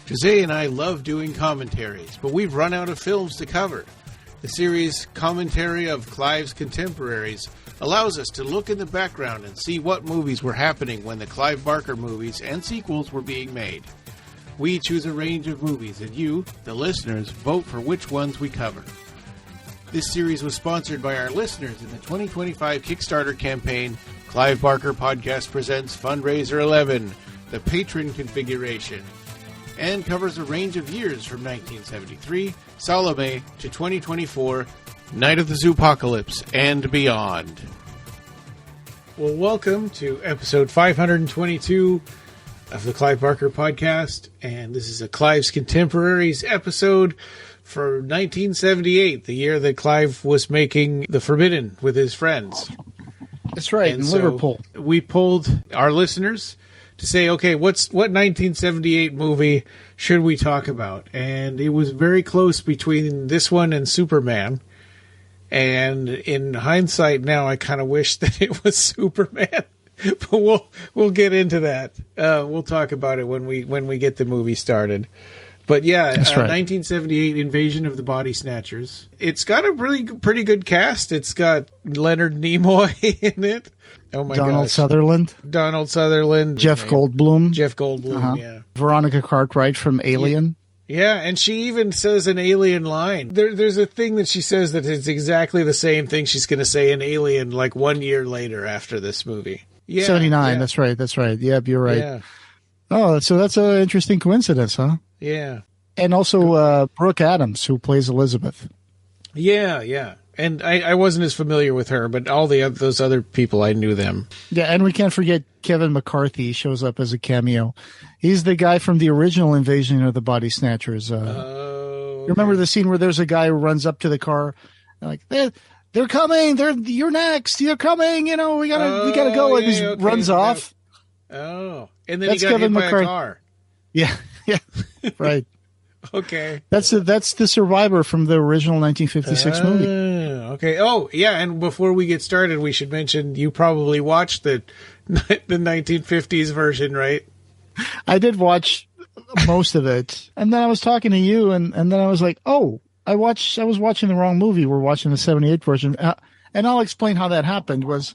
Jose and I love doing commentaries, but we've run out of films to cover. The series Commentary of Clive's Contemporaries allows us to look in the background and see what movies were happening when the Clive Barker movies and sequels were being made. We choose a range of movies, and you, the listeners, vote for which ones we cover. This series was sponsored by our listeners in the 2025 Kickstarter campaign, Clive Barker Podcast Presents Fundraiser 11, the Patron Configuration, and covers a range of years from 1973, Salome, to 2024, Night of the Zoopocalypse, and beyond. Well, welcome to episode 522 of the Clive Barker Podcast, and this is a Clive's Contemporaries episode for 1978, the year that Clive was making The Forbidden with his friends. That's right, in Liverpool. We polled our listeners to say, okay, what 1978 movie should we talk about? And it was very close between this one and Superman. And in hindsight now, I kind of wish that it was Superman. But we'll get into that. We'll talk about it when we get the movie started. But yeah, That's right. 1978 Invasion of the Body Snatchers. It's got a pretty good cast. It's got Leonard Nimoy in it. Oh my gosh. Donald Sutherland. Jeff Goldblum. Yeah. Veronica Cartwright from Alien. Yeah, and she even says an Alien line. There's a thing that she says that is exactly the same thing she's going to say in Alien like 1 year later after this movie. Yeah, 79, yeah. That's right. Yep, you're right. Yeah. Oh, so that's an interesting coincidence, huh? Yeah. And also Brooke Adams, who plays Elizabeth. Yeah. And I wasn't as familiar with her, but all those other people, I knew them. Yeah, and we can't forget Kevin McCarthy shows up as a cameo. He's the guy from the original Invasion of the Body Snatchers. Remember the scene where there's a guy who runs up to the car, and like, they're coming, you're next, you're coming, we gotta go, and he runs off. Oh, and then he got hit by a car. Yeah, right. Okay. That's the survivor from the original 1956 movie. Okay. Oh, yeah, and before we get started, we should mention you probably watched the 1950s version, right? I did watch most of it. And then I was talking to you, and then I was like, oh, I was watching the wrong movie. We're watching the 78 version. And I'll explain how that happened was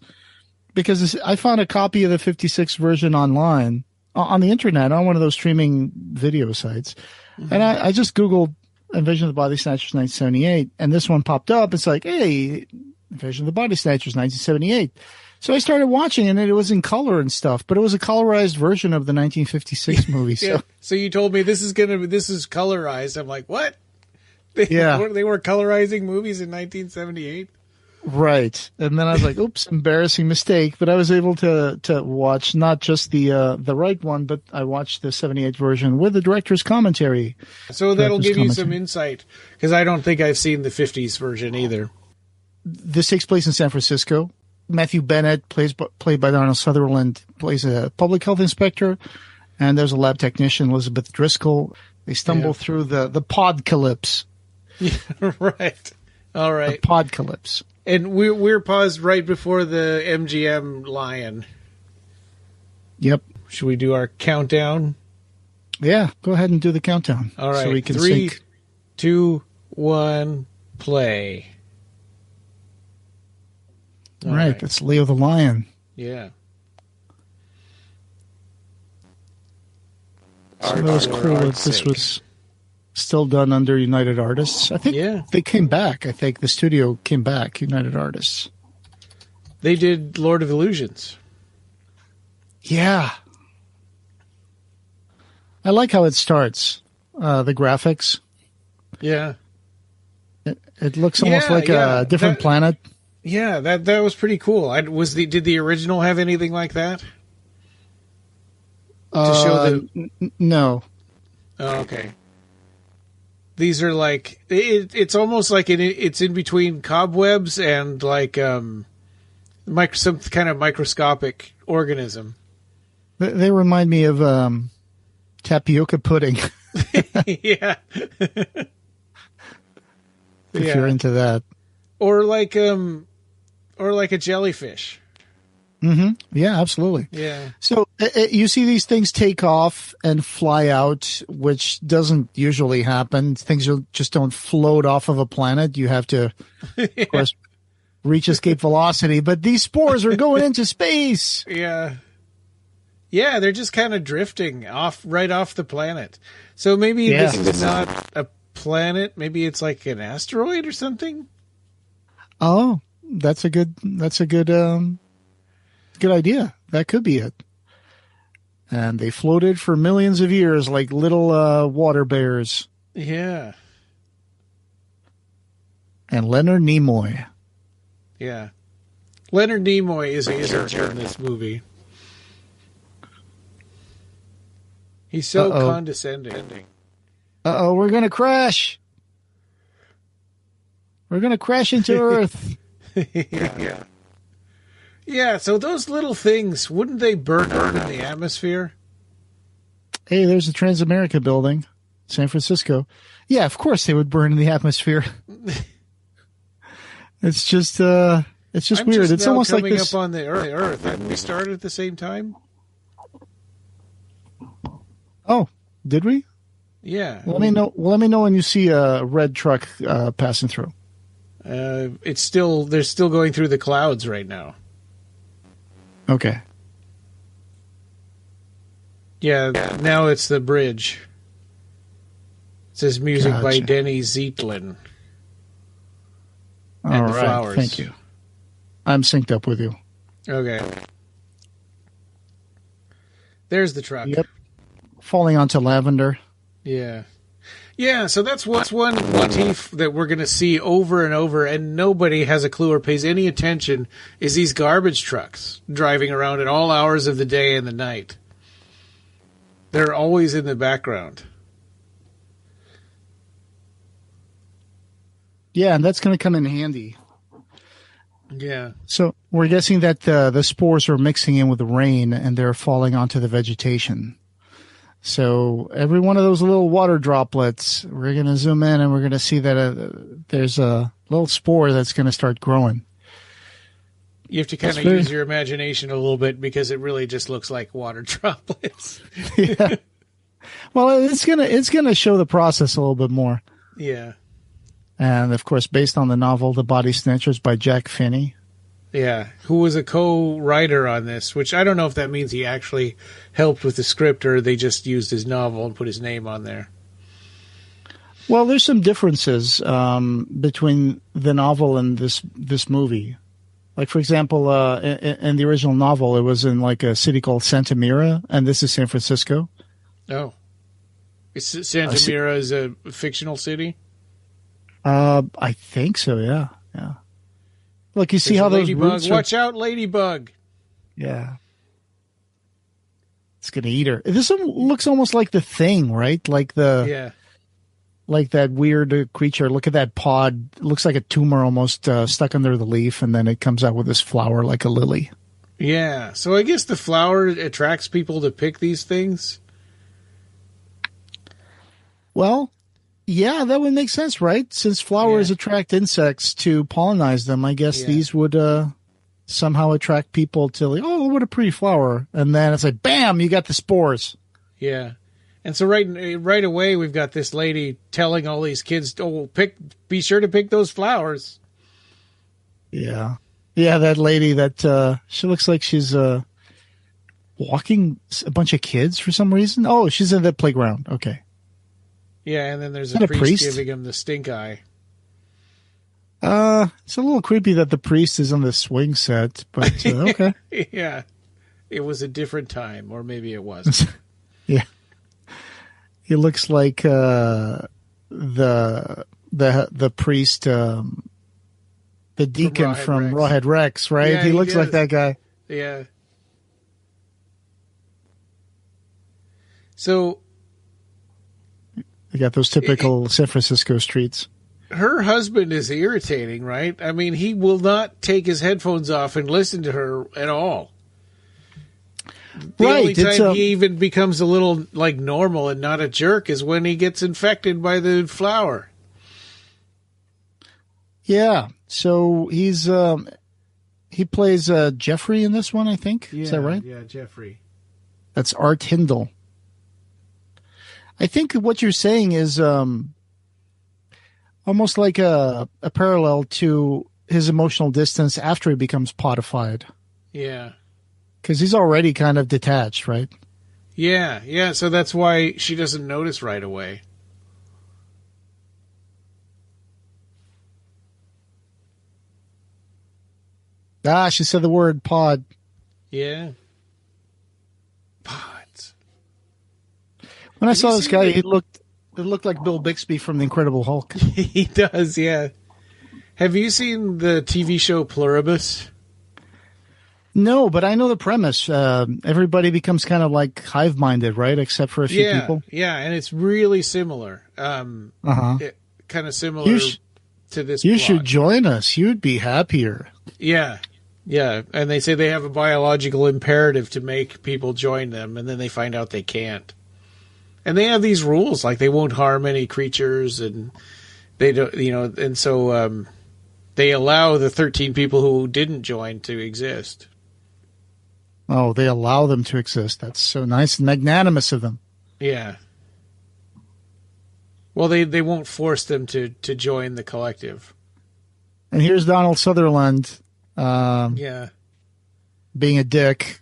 because I found a copy of the 56 version online on the internet on one of those streaming video sites. Mm-hmm. And I just Googled Invasion of the Body Snatchers 1978, and this one popped up. It's like, hey, Invasion of the Body Snatchers 1978. So I started watching, and it was in color and stuff, but it was a colorized version of the 1956 movie. Yeah. So you told me this is colorized. I'm like, what? They were colorizing movies in 1978? Right. And then I was like, oops, embarrassing mistake. But I was able to watch not just the right one, but I watched the 78 version with the director's commentary. So that'll give you some insight, because I don't think I've seen the 50s version either. This takes place in San Francisco. Matthew Bennett, played by Donald Sutherland, plays a public health inspector. And there's a lab technician, Elizabeth Driscoll. They stumble through the podcalypse. Yeah, right. All right. The podcalypse. And we're paused right before the MGM lion. Yep. Should we do our countdown? Yeah, go ahead and do the countdown. All right. So we can 3, sync. 2, 1, play. All right. That's Leo the Lion. Yeah. So that was cool that this was still done under United Artists. I think they came back. I think the studio came back, United Artists. They did Lord of Illusions. Yeah. I like how it starts. The graphics. Yeah. It looks almost like a different planet. Yeah, that was pretty cool. Did the original have anything like that? To show no. Oh, okay. These are like it's almost like it's in between cobwebs and like some kind of microscopic organism. They remind me of tapioca pudding. Yeah. If you're into that. Or like a jellyfish. Yeah, absolutely. Yeah. So you see these things take off and fly out, which doesn't usually happen. Things just don't float off of a planet. You have to, of course, reach escape velocity. But these spores are going into space. Yeah. Yeah, they're just kind of drifting right off the planet. So maybe this is not a planet. Maybe it's like an asteroid or something. Oh, that's a good idea. That could be it. And they floated for millions of years like little water bears. Yeah. And Leonard Nimoy. Yeah. Leonard Nimoy is a character in this movie. He's so condescending. Uh-oh, we're going to crash. We're going to crash into Earth. Yeah. Yeah, so those little things, wouldn't they burn in the atmosphere? Hey, there's the Transamerica building, San Francisco. Yeah, of course they would burn in the atmosphere. It's just weird. It's almost like this. Up on the Earth. Didn't we start at the same time? Oh, did we? Yeah. Let me know when you see a red truck passing through. They're still going through the clouds right now. Okay. Yeah, now it's the bridge. It says music by Denny Zeitlin. All right, flowers. Thank you. I'm synced up with you. Okay. There's the truck. Yep. Falling onto lavender. Yeah. Yeah, so that's one motif that we're going to see over and over, and nobody has a clue or pays any attention, is these garbage trucks driving around at all hours of the day and the night. They're always in the background. Yeah, and that's going to come in handy. Yeah. So we're guessing that the spores are mixing in with the rain, and they're falling onto the vegetation. So every one of those little water droplets, we're going to zoom in and we're going to see that there's a little spore that's going to start growing. You have to kind of use your imagination a little bit because it really just looks like water droplets. Yeah. Well, it's gonna show the process a little bit more. Yeah. And of course, based on the novel "The Body Snatchers" by Jack Finney. Yeah, who was a co-writer on this, which I don't know if that means he actually helped with the script or they just used his novel and put his name on there. Well, there's some differences between the novel and this movie. Like, for example, in the original novel, it was in like a city called Santa Mira, and this is San Francisco. Oh. Santa Mira is a fictional city? I think so, yeah. Yeah. Look, you see how those roots Watch out, ladybug. Yeah. It's going to eat her. This one looks almost like The Thing, right? Like like that weird creature. Look at that pod. It looks like a tumor almost stuck under the leaf, and then it comes out with this flower like a lily. Yeah. So I guess the flower attracts people to pick these things. Well, yeah, that would make sense, right? Since flowers attract insects to pollinize them, I guess these would somehow attract people to, like, oh, what a pretty flower. And then it's like, bam, you got the spores. Yeah. And so right away, we've got this lady telling all these kids, be sure to pick those flowers. Yeah. Yeah, that lady that she looks like she's walking a bunch of kids for some reason. Oh, she's in the playground. Okay. Yeah, and then there's a priest giving him the stink eye. It's a little creepy that the priest is on the swing set, but okay. Yeah. It was a different time, or maybe it wasn't. Yeah. He looks like the priest, the deacon from Rawhead Rex, right? Yeah, he looks like that guy. Yeah. So you got those typical San Francisco streets. Her husband is irritating, right? I mean, he will not take his headphones off and listen to her at all. The only time he even becomes a little like normal and not a jerk is when he gets infected by the flower. Yeah. So he's He plays Jeffrey in this one, I think. Yeah, is that right? Yeah, Jeffrey. That's Art Hindle. I think what you're saying is almost like a parallel to his emotional distance after he becomes potified. Yeah. Because he's already kind of detached, right? Yeah. So that's why she doesn't notice right away. She said the word pod. Yeah. Pods. When I saw this guy, it looked like Bill Bixby from The Incredible Hulk. He does, yeah. Have you seen the TV show Pluribus? No, but I know the premise. Everybody becomes kind of like hive-minded, right? Except for a few people. Yeah, and it's really similar. Kind of similar to this You plot. should join us. You'd be happier. Yeah. And they say they have a biological imperative to make people join them, and then they find out they can't. And they have these rules, like they won't harm any creatures, and they don't, and so they allow the 13 people who didn't join to exist. Oh, they allow them to exist. That's so nice and magnanimous of them. Yeah. Well, they won't force them to join the collective. And here's Donald Sutherland. Being a dick.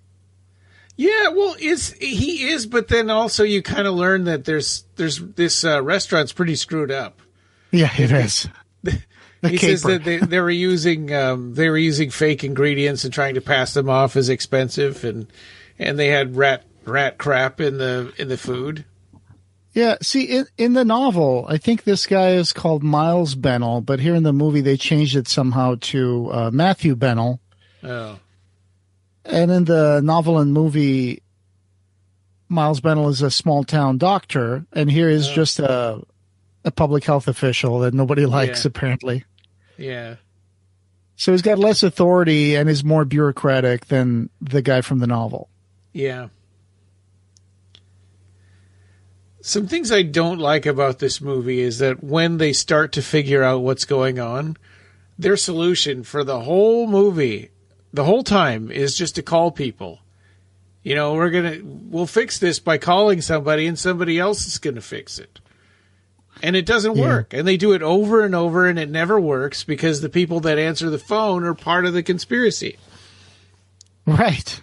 Yeah, well, he is, but then also you kind of learn that there's this restaurant's pretty screwed up. Yeah, it is. He says that they were using fake ingredients and trying to pass them off as expensive, and they had rat crap in the food. Yeah, see, in the novel, I think this guy is called Miles Bennell, but here in the movie they changed it somehow to Matthew Bennell. Oh. And in the novel and movie, Miles Bennell is a small-town doctor, and here is just a public health official that nobody likes, apparently. Yeah. So he's got less authority and is more bureaucratic than the guy from the novel. Yeah. Some things I don't like about this movie is that when they start to figure out what's going on, their solution for the whole movie, the whole time, is just to call people. We'll fix this by calling somebody, and somebody else is going to fix it. And it doesn't work. And they do it over and over, and it never works because the people that answer the phone are part of the conspiracy. Right.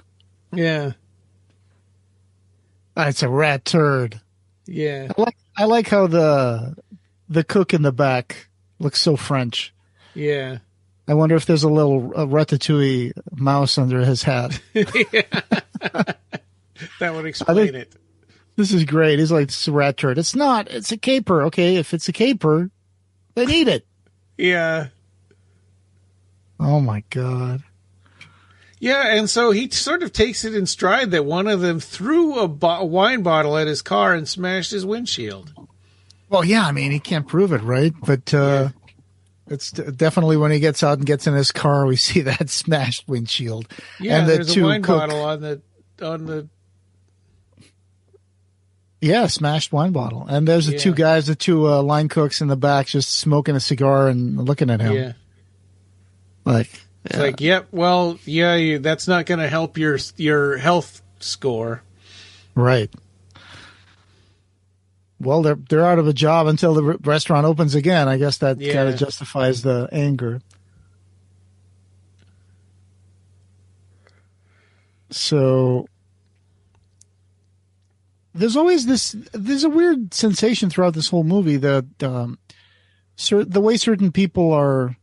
Yeah. It's a rat turd. Yeah. I like how the cook in the back looks so French. Yeah. I wonder if there's a little Ratatouille mouse under his hat. That would explain it. This is great. He's like, it's a rat turd. It's not. It's a caper. Okay, if it's a caper, then eat it. Yeah. Oh, my God. Yeah, and so he sort of takes it in stride that one of them threw a wine bottle at his car and smashed his windshield. Well, yeah, I mean, he can't prove it, right? But it's definitely when he gets out and gets in his car, we see that smashed windshield. Yeah, and there's a wine bottle on the. Yeah, smashed wine bottle. And there's the two guys, the two line cooks in the back just smoking a cigar and looking at him. Yeah. It's like, yep, well, yeah, that's not going to help your health score. Right. Well, they're out of a job until the restaurant opens again. I guess that kind of justifies the anger. So there's a weird sensation throughout this whole movie that the way certain people are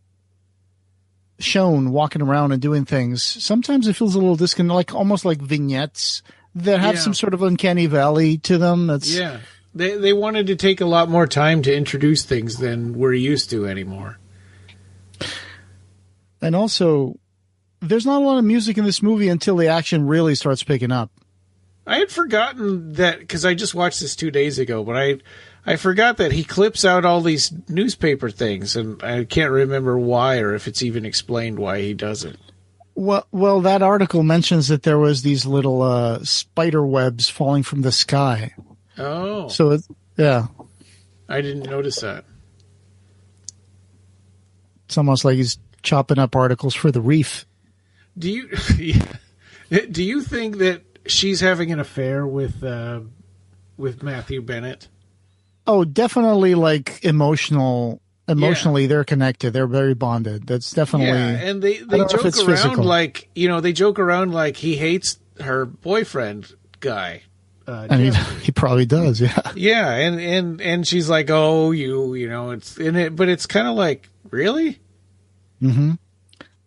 shown walking around and doing things, sometimes it feels a little disconnected, almost like vignettes that have some sort of uncanny valley to them. They wanted to take a lot more time to introduce things than we're used to anymore. And also, there's not a lot of music in this movie until the action really starts picking up. I had forgotten that, because I just watched this 2 days ago, but I forgot that he clips out all these newspaper things, and I can't remember why, or if it's even explained why he does it. Well, that article mentions that there was these little spider webs falling from the sky. Oh. So, I didn't notice that. It's almost like he's chopping up articles for the Reef. Do you do you think that she's having an affair with Matthew Bennett? Oh, definitely. Like emotionally, they're connected. They're very bonded. That's definitely. Yeah, and they joke around physical. Like they joke around like he hates her boyfriend guy. And he probably does. Yeah. Yeah, and she's like, oh, it's in it, but it's kind of like, really? Mm-hmm.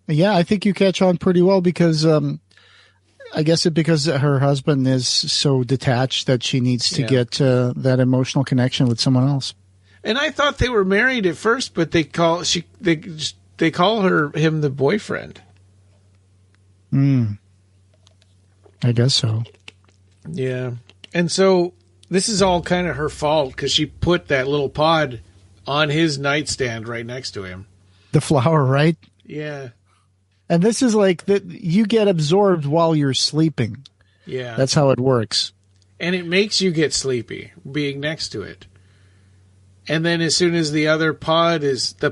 Yeah, I think you catch on pretty well because I guess because her husband is so detached that she needs to get that emotional connection with someone else. And I thought they were married at first, but they call him the boyfriend. I guess so. Yeah. And so this is all kind of her fault because she put that little pod on his nightstand right next to him. The flower, right? Yeah. And this is like that you get absorbed while you're sleeping. Yeah. That's how it works. And it makes you get sleepy being next to it. And then as soon as the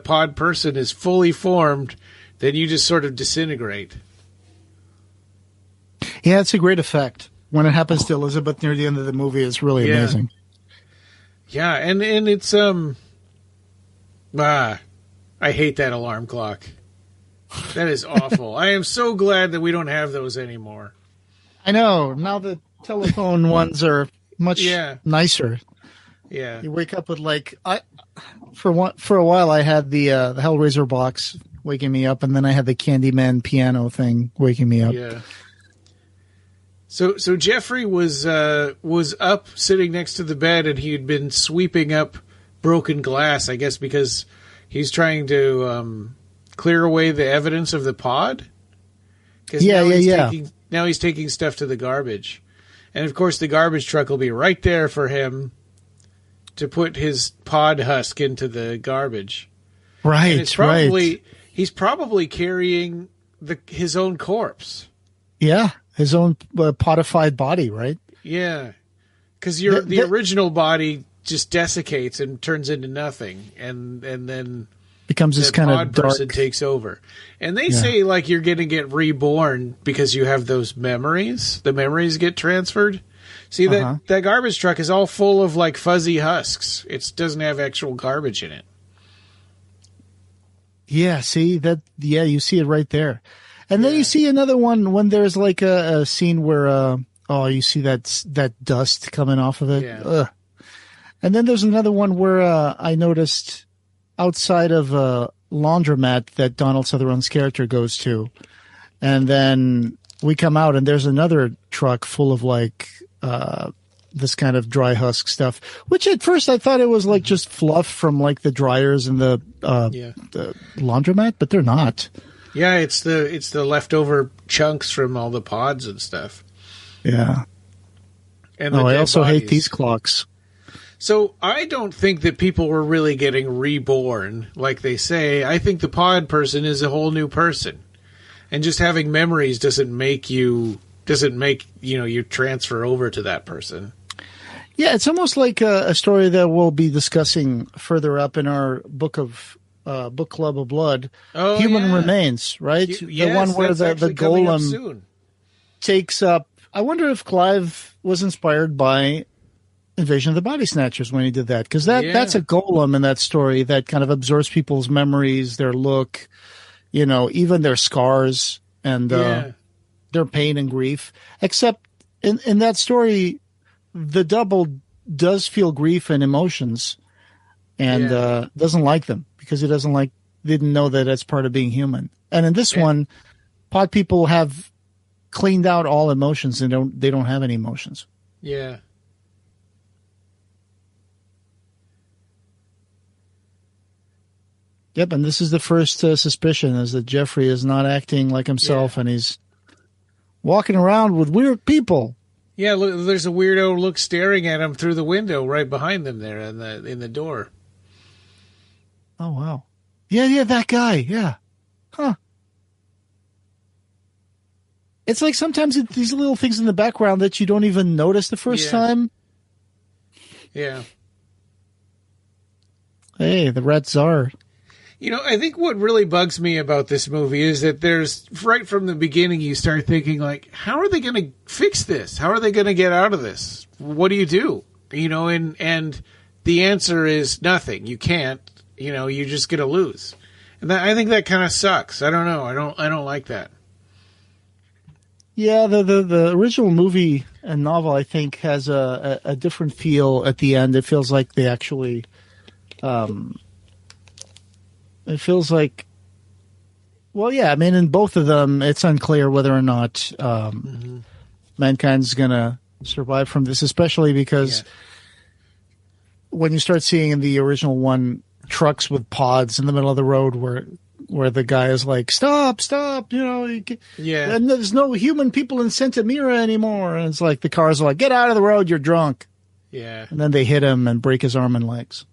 pod person is fully formed, then you just sort of disintegrate. Yeah, it's a great effect. When it happens to Elizabeth near the end of the movie, it's really amazing. Yeah, and it's I hate that alarm clock. That is awful. I am so glad that we don't have those anymore. I know. Now the telephone ones are much nicer. Yeah. You wake up with for a while I had the Hellraiser box waking me up, and then I had the Candyman piano thing waking me up. Yeah. So Jeffrey was up sitting next to the bed, and he had been sweeping up broken glass, I guess, because he's trying to clear away the evidence of the pod. Now he's taking stuff to the garbage, and of course the garbage truck will be right there for him to put his pod husk into the garbage. Right. And it's probably he's probably carrying his own corpse. Yeah. His own podified body, right? Yeah, because the original body just desiccates and turns into nothing, and then becomes this kind of dark person takes over. And they say like you're going to get reborn because you have those memories. The memories get transferred. See that garbage truck is all full of like fuzzy husks. It doesn't have actual garbage in it. Yeah, see that? Yeah, you see it right there. And then you see another one when there's like a scene where, you see that dust coming off of it. Yeah. Ugh. And then there's another one where I noticed outside of a laundromat that Donald Sutherland's character goes to. And then we come out and there's another truck full of like this kind of dry husk stuff, which at first I thought it was like just fluff from like the dryers and the laundromat, but they're not. Yeah, it's the leftover chunks from all the pods and stuff. Yeah. And I also hate these clocks. So I don't think that people were really getting reborn like they say. I think the pod person is a whole new person. And just having memories doesn't make you transfer over to that person. Yeah, it's almost like a story that we'll be discussing further up in our book club of blood. Human Remains, right? The one where the golem takes up. I wonder if Clive was inspired by Invasion of the Body Snatchers when he did that, because that's a golem in that story that kind of absorbs people's memories, their look, even their scars and their pain and grief. Except in that story, the double does feel grief and emotions and doesn't like them because he didn't know that that's part of being human. And in this one, pod people have cleaned out all emotions and they don't have any emotions. Yeah. Yep, and this is the first suspicion is that Jeffrey is not acting like himself and he's walking around with weird people. Yeah, look, there's a weirdo look staring at him through the window right behind them there in the door. Oh, wow. Yeah, that guy. Yeah. Huh. It's like sometimes these little things in the background that you don't even notice the first time. Yeah. Hey, the Rat Czar. I think what really bugs me about this movie is that there's, right from the beginning, you start thinking, like, how are they going to fix this? How are they going to get out of this? What do you do? And the answer is nothing. You can't. You're just going to lose. And I think that kind of sucks. I don't know. I don't like that. Yeah, the original movie and novel, I think, has a different feel at the end. It feels like they actually... it feels like... Well, yeah, I mean, in both of them, it's unclear whether or not mankind's going to survive from this, especially because when you start seeing in the original one trucks with pods in the middle of the road where the guy is like, stop, and there's no human people in Centimira anymore. And it's like the cars are like, get out of the road, you're drunk. Yeah. And then they hit him and break his arm and legs.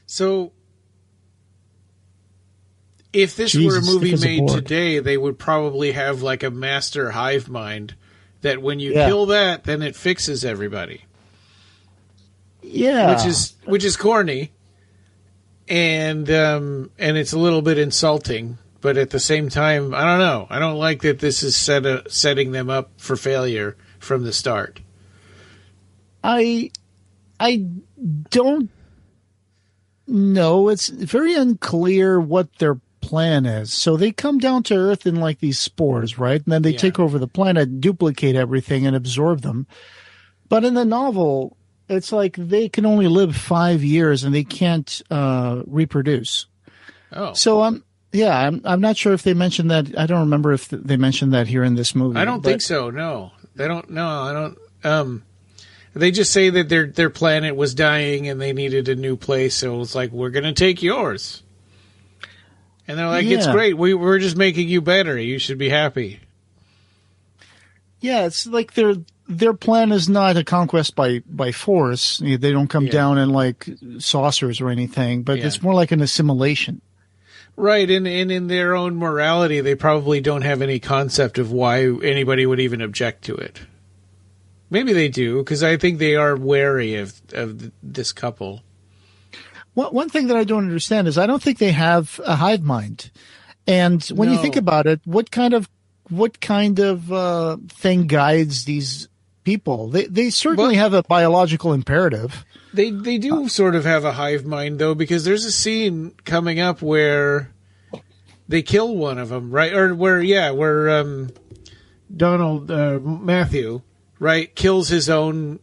So if this were a movie made today, they would probably have like a master hive mind that when you kill that, then it fixes everybody. Yeah. Which is corny. And it's a little bit insulting, but at the same time, I don't know. I don't like that this is setting them up for failure from the start. I don't know. It's very unclear what their plan is. So they come down to Earth in like these spores, right? And then they take over the planet, duplicate everything, and absorb them. But in the novel, it's like they can only live 5 years and they can't reproduce. Oh, so I'm not sure if they mentioned that. I don't remember if they mentioned that here in this movie. I don't think so. No, they don't. No, I don't. They just say that their planet was dying and they needed a new place. So it's like, we're going to take yours. And they're like, it's great. We're just making you better. You should be happy. Yeah, it's like their plan is not a conquest by force. They don't come down in like saucers or anything, but it's more like an assimilation. Right, and in their own morality, they probably don't have any concept of why anybody would even object to it. Maybe they do, because I think they are wary of this couple. One thing that I don't understand is I don't think they have a hive mind. And when you think about it, what kind of thing guides these people? They certainly have a biological imperative. They do sort of have a hive mind, though, because there's a scene coming up where they kill one of them, right? Or where Donald Matthew, right, kills his own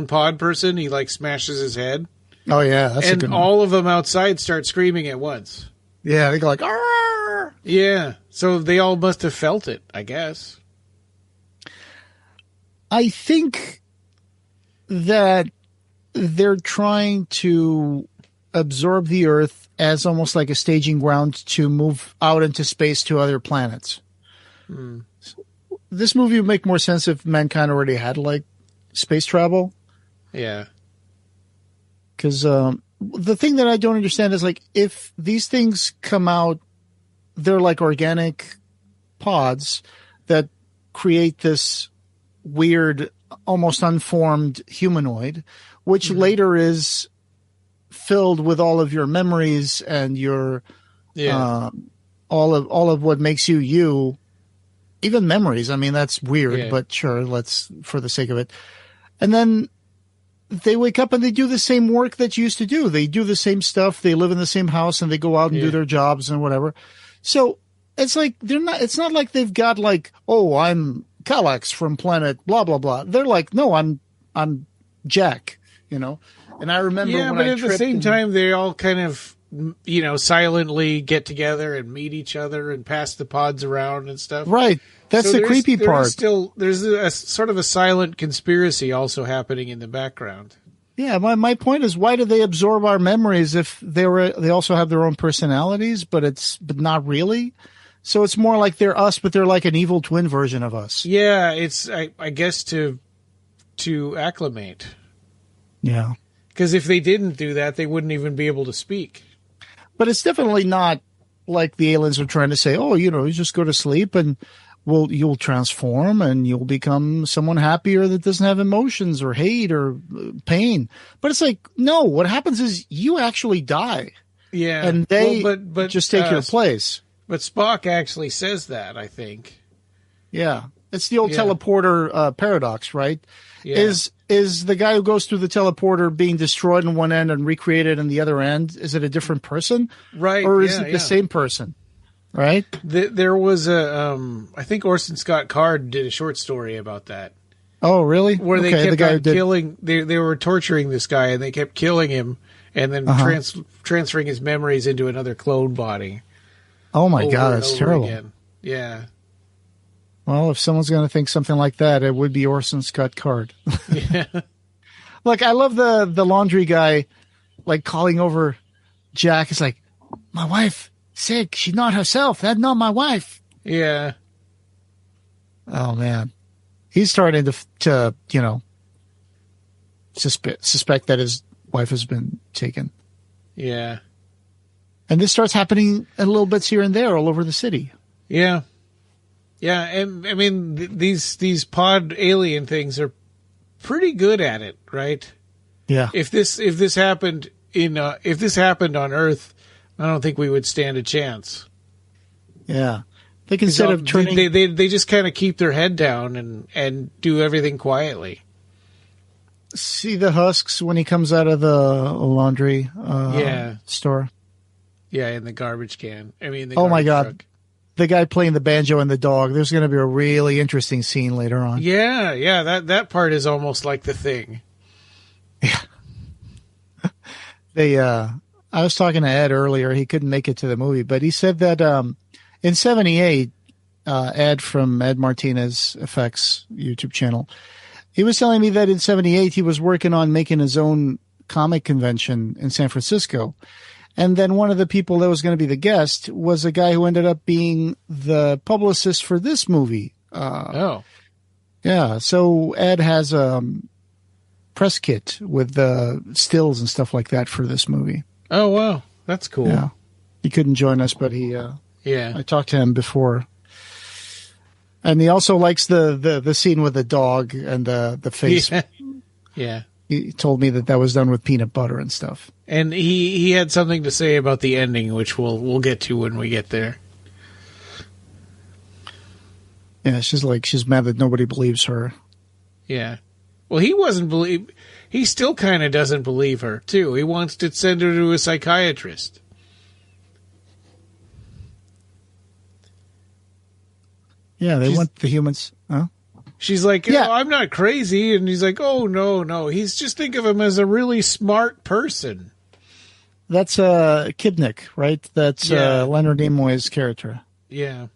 pod person. He like smashes his head. Oh yeah, that's a good one. All of them outside start screaming at once. Yeah, they go like, "Arr!" Yeah, so they all must have felt it, I guess. I think that they're trying to absorb the Earth as almost like a staging ground to move out into space to other planets. This movie would make more sense if mankind already had like space travel. Yeah. Because the thing that I don't understand is like if these things come out, they're like organic pods that create this weird, almost unformed humanoid, which later is filled with all of your memories and your all of what makes you, even memories. I mean, that's weird, but sure, let's for the sake of it. And then they wake up and they do the same work that you used to do. They do the same stuff. They live in the same house and they go out and do their jobs and whatever. So it's like it's not like they've got like, oh, I'm Calyx from planet blah blah blah. They're like, no, I'm Jack, And I remember but at the same time they all kind of silently get together and meet each other and pass the pods around and stuff. Right. That's the creepy part. There's a sort of a silent conspiracy also happening in the background. Yeah, my point is, why do they absorb our memories if they also have their own personalities, but not really? So it's more like they're us, but they're like an evil twin version of us. Yeah, it's I guess to acclimate. Yeah. Because if they didn't do that, they wouldn't even be able to speak. But it's definitely not like the aliens are trying to say, oh, you just go to sleep and you'll transform and you'll become someone happier that doesn't have emotions or hate or pain. But it's like, no, what happens is you actually die. Yeah. And they but just take your place. But Spock actually says that, I think. Yeah. It's the old teleporter paradox, right? Yeah. Is the guy who goes through the teleporter being destroyed in one end and recreated in the other end? Is it a different person? Right. Or is it the same person? Right? There was I think Orson Scott Card did a short story about that. Oh, really? Where they kept on killing, they were torturing this guy and they kept killing him and then transferring his memories into another clone body. Oh my God, that's terrible. Again. Yeah. Well, if someone's going to think something like that, it would be Orson Scott Card. Yeah. Look, I love the laundry guy, like calling over Jack. It's like, my wife sick. She's not herself. That's not my wife. Yeah. Oh man, he's starting to suspect that his wife has been taken. Yeah. And this starts happening a little bits here and there all over the city. Yeah. Yeah, and I mean these pod alien things are pretty good at it, right? Yeah. If this happened on Earth, I don't think we would stand a chance. Yeah. They can instead of turning they just kind of keep their head down and do everything quietly. See the husks when he comes out of the laundry store. Yeah, in the garbage can. I mean, oh my God. Truck. The guy playing the banjo and the dog. There's going to be a really interesting scene later on. Yeah. That part is almost like The Thing. Yeah. I was talking to Ed earlier. He couldn't make it to the movie, but he said that in '78, Ed from Ed Martinez Effects YouTube channel, he was telling me that in '78 he was working on making his own comic convention in San Francisco. And then one of the people that was going to be the guest was a guy who ended up being the publicist for this movie. Yeah. So Ed has a press kit with stills and stuff like that for this movie. Oh, wow. That's cool. Yeah. He couldn't join us, but I talked to him before. And he also likes the scene with the dog and the face. Yeah. He told me that was done with peanut butter and stuff. And he had something to say about the ending, which we'll get to when we get there. Yeah, she's mad that nobody believes her. Yeah. Well, he still kind of doesn't believe her, too. He wants to send her to a psychiatrist. Yeah, they want the humans. Huh? She's like, I'm not crazy. And he's like, oh, no. He's just think of him as a really smart person. That's Kidnick, right? That's Leonard Nimoy's character. Yeah.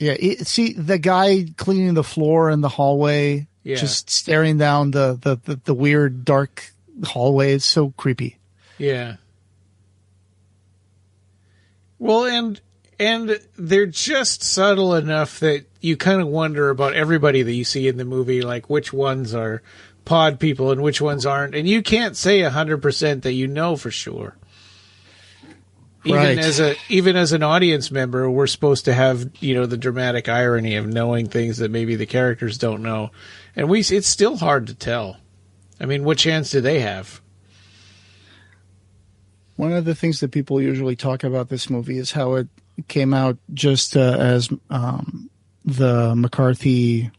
Yeah. See, the guy cleaning the floor in the hallway, just staring down the weird, dark hallway. It's so creepy. Yeah. Well, and they're just subtle enough that you kind of wonder about everybody that you see in the movie, like which ones are pod people and which ones aren't. And you can't say 100% that you know for sure. Even as an audience member, we're supposed to have, the dramatic irony of knowing things that maybe the characters don't know. And it's still hard to tell. I mean, what chance do they have? One of the things that people usually talk about this movie is how it came out just as the McCarthy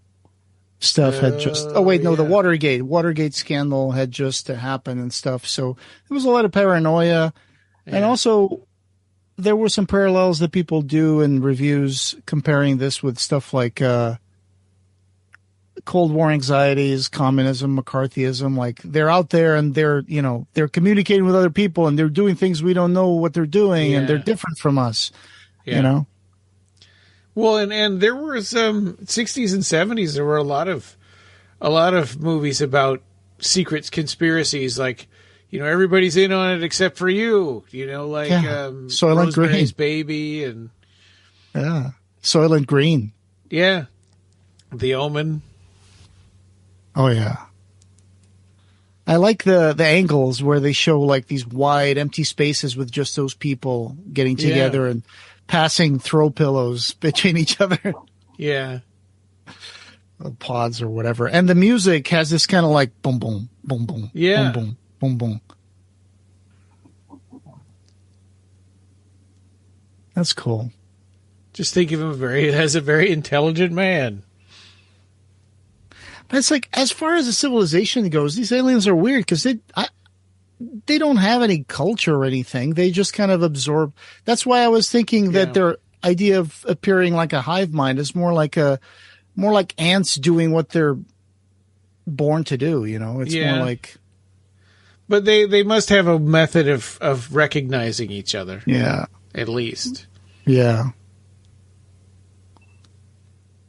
stuff had just... the Watergate scandal had just happened and stuff. So there was a lot of paranoia. Yeah. And also, there were some parallels that people do in reviews comparing this with stuff like Cold War anxieties, communism, McCarthyism. Like, they're out there and they're communicating with other people and they're doing things we don't know what they're doing and they're different from us, Well, and there were some 60s and 70s. There were a lot of movies about secret conspiracies, like, everybody's in on it except for you, Soylent Rosemary's Green. Baby and Soylent Green. Yeah. The Omen. Oh, yeah. I like the angles where they show like these wide empty spaces with just those people getting together and passing throw pillows between each other. Yeah. pods or whatever. And the music has this kind of like boom, boom, boom, boom, Yeah. boom, boom, boom, boom. That's cool. Just think of him as a very intelligent man. But it's like, as far as the civilization goes, these aliens are weird because they don't have any culture or anything. They just kind of absorb. That's why I was thinking that their idea of appearing like a hive mind is more like ants doing what they're born to do. You know, it's more like. But they must have a method of recognizing each other. Yeah. At least. Yeah.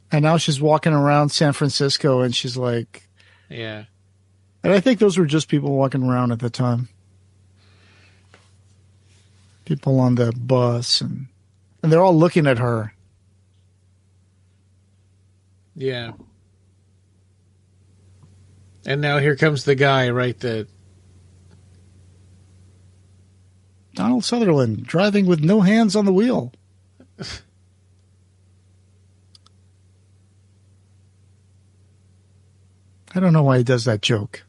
And now she's walking around San Francisco and she's like. Yeah. And I think those were just people walking around at the time. People on the bus and they're all looking at her. Yeah. And now here comes the guy, right? Donald Sutherland driving with no hands on the wheel. I don't know why he does that joke.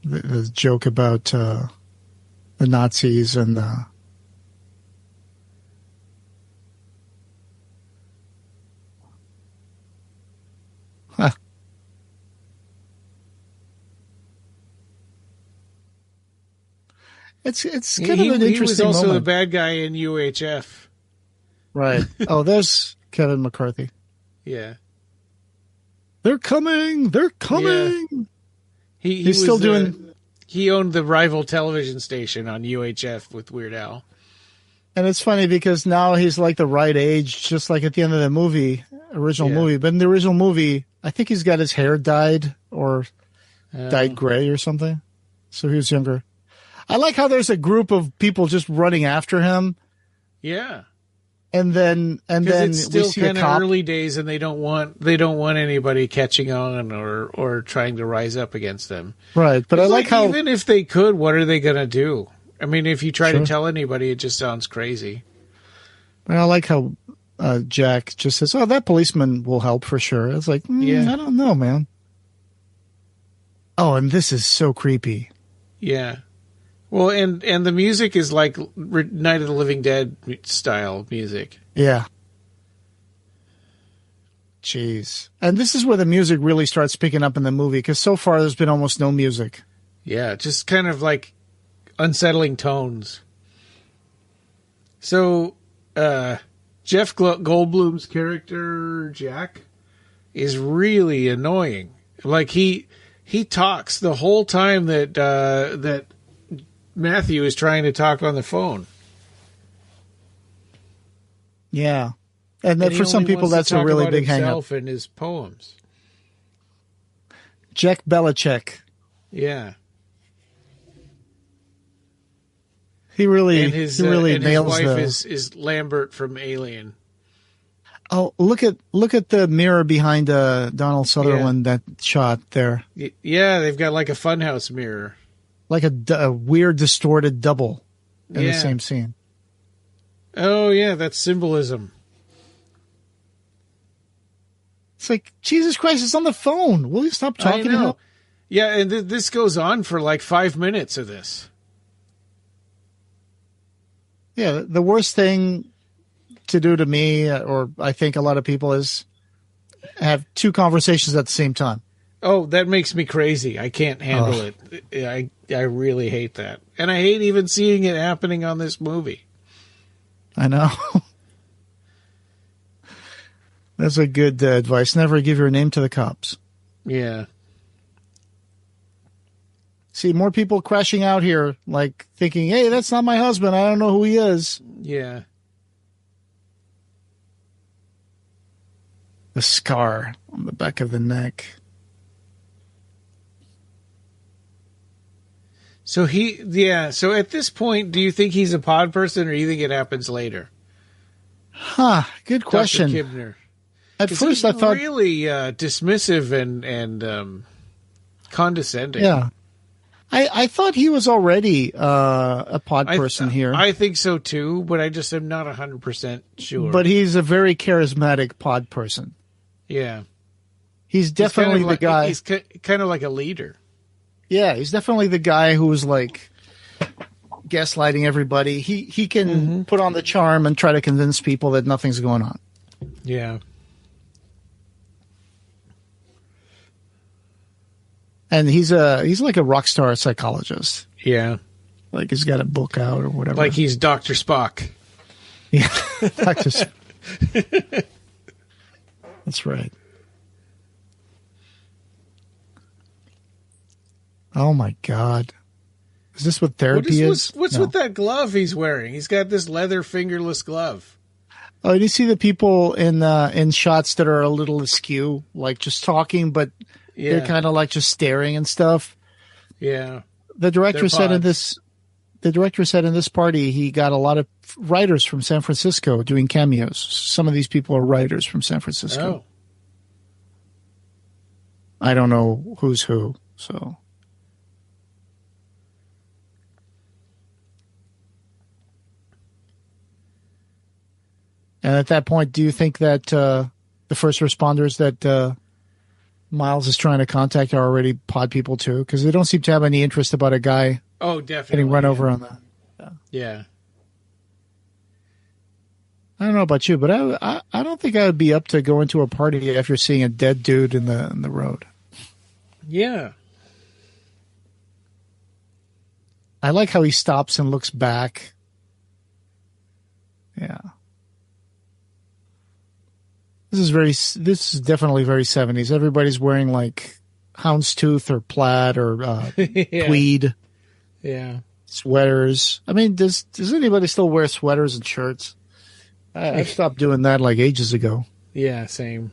The joke about the Nazis and huh. It's kind of an interesting He was also moment. the bad guy in UHF. Right. Oh, there's Kevin McCarthy. Yeah. They're coming. They're coming. Yeah. He's still doing. He owned the rival television station on UHF with Weird Al. And it's funny because now he's like the right age, just like at the end of the original movie. But in the original movie, I think he's got his hair dyed or dyed gray or something. So he was younger. I like how there's a group of people just running after him. Yeah. And then it's still we see a kind of cop. early days, and they don't want anybody catching on or trying to rise up against them. Right, but I like how even if they could, what are they going to do? I mean, if you try to tell anybody, it just sounds crazy. But I like how Jack just says, "Oh, that policeman will help for sure." It's like, I don't know, man. Oh, and this is so creepy. Yeah. Well, and the music is like Night of the Living Dead style music. Yeah. Jeez. And this is where the music really starts picking up in the movie, because so far there's been almost no music. Yeah, just kind of like unsettling tones. So, Jeff Goldblum's character, Jack, is really annoying. Like, he talks the whole time that Matthew is trying to talk on the phone. Yeah. And then for some people, that's a really big hang-up. Himself and his poems. Jack Belichick. Yeah. He really and his nails wife is Lambert from Alien. Oh, look at the mirror behind Donald Sutherland, that shot there. Yeah, they've got like a funhouse mirror. Like a weird distorted double in the same scene. Oh, yeah, that's symbolism. It's like, Jesus Christ, it's on the phone. Will you stop talking to him? Yeah, and this goes on for like 5 minutes of this. Yeah, the worst thing to do to me, or I think a lot of people, is have two conversations at the same time. Oh, that makes me crazy. I can't handle it. I really hate that. And I hate even seeing it happening on this movie. I know. That's a good advice. Never give your name to the cops. Yeah. See, more people crashing out here, like thinking, hey, that's not my husband. I don't know who he is. Yeah. The scar on the back of the neck. So so at this point, do you think he's a pod person, or do you think it happens later? Huh, good question. Dr. Kibner. At first I thought really dismissive and condescending. Yeah. I thought he was already a pod person here. I think so too, but I just am not 100% sure. But he's a very charismatic pod person. Yeah. He's definitely the guy. He's kind of like a leader. Yeah, he's definitely the guy who's like gaslighting everybody. He can put on the charm and try to convince people that nothing's going on. Yeah. And he's like a rock star psychologist. Yeah. Like he's got a book out or whatever. Like he's Dr. Spock. Yeah. That's right. Oh my God. Is this what therapy is? What's with that glove he's wearing? He's got this leather fingerless glove. Oh, do you see the people in shots that are a little askew, like just talking, but they're kind of like just staring and stuff? Yeah. The director said in this party he got a lot of writers from San Francisco doing cameos. Some of these people are writers from San Francisco. Oh. I don't know who's who, so. And at that point, do you think that the first responders that Miles is trying to contact are already pod people too? Because they don't seem to have any interest about a guy getting run over on that. Yeah. I don't know about you, but I don't think I would be up to going to a party after seeing a dead dude in the road. Yeah. I like how he stops and looks back. Yeah. This is definitely very 70s. Everybody's wearing like houndstooth or plaid or tweed. Yeah. Sweaters. I mean, does anybody still wear sweaters and shirts? I stopped doing that like ages ago. Yeah, same.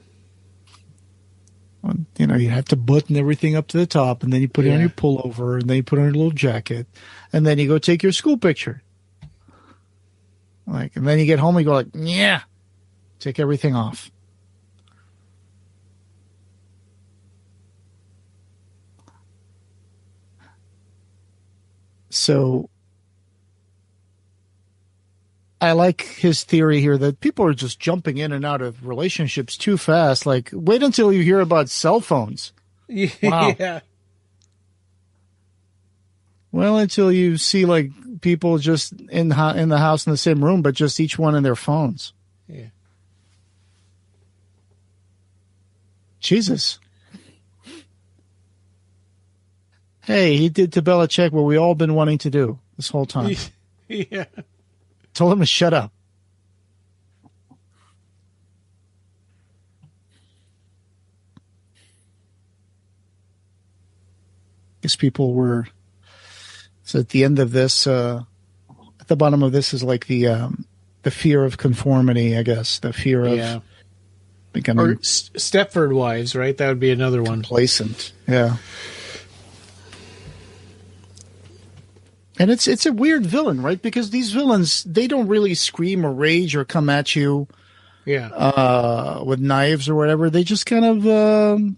You know, you have to button everything up to the top, and then you put it on your pullover, and then you put on your little jacket, and then you go take your school picture. Like, and then you get home, and you go like, yeah, take everything off. So I like his theory here that people are just jumping in and out of relationships too fast. Like, wait until you hear about cell phones. Wow. Yeah. Well, until you see like people just in the house in the same room, but just each one in their phones. Yeah. Jesus. Hey, he did to Belichick what we all been wanting to do this whole time. Yeah. Told him to shut up. Guess people were. So at the end of this, at the bottom of this is like the fear of conformity. I guess the fear of becoming or Stepford Wives, right? That would be another one. Complacent. Yeah. And it's a weird villain, right? Because these villains, they don't really scream or rage or come at you with knives or whatever. They just kind of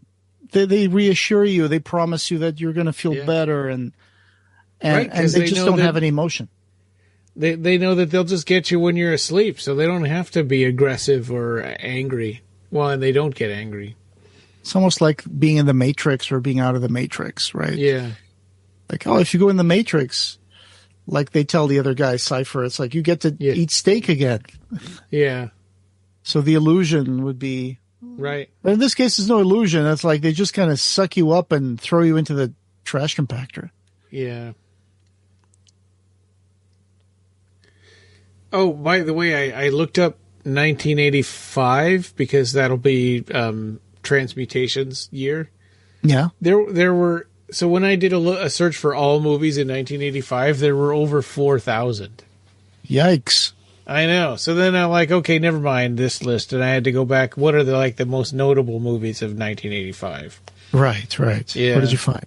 they reassure you. They promise you that you're going to feel better, and they just don't have any emotion. They know that they'll just get you when you're asleep, so they don't have to be aggressive or angry. Well, and they don't get angry. It's almost like being in the Matrix or being out of the Matrix, right? Yeah. Like, oh, if you go in the Matrix, like they tell the other guy, Cypher, it's like you get to eat steak again. Yeah. So the illusion would be... Right. But in this case, there's no illusion. It's like they just kind of suck you up and throw you into the trash compactor. Yeah. Oh, by the way, I looked up 1985 because that'll be Transmutation's year. Yeah. There were... So when I did a search for all movies in 1985, there were over 4,000. Yikes. I know. So then I'm like, okay, never mind this list. And I had to go back. What are the most notable movies of 1985? Right. Yeah. What did you find?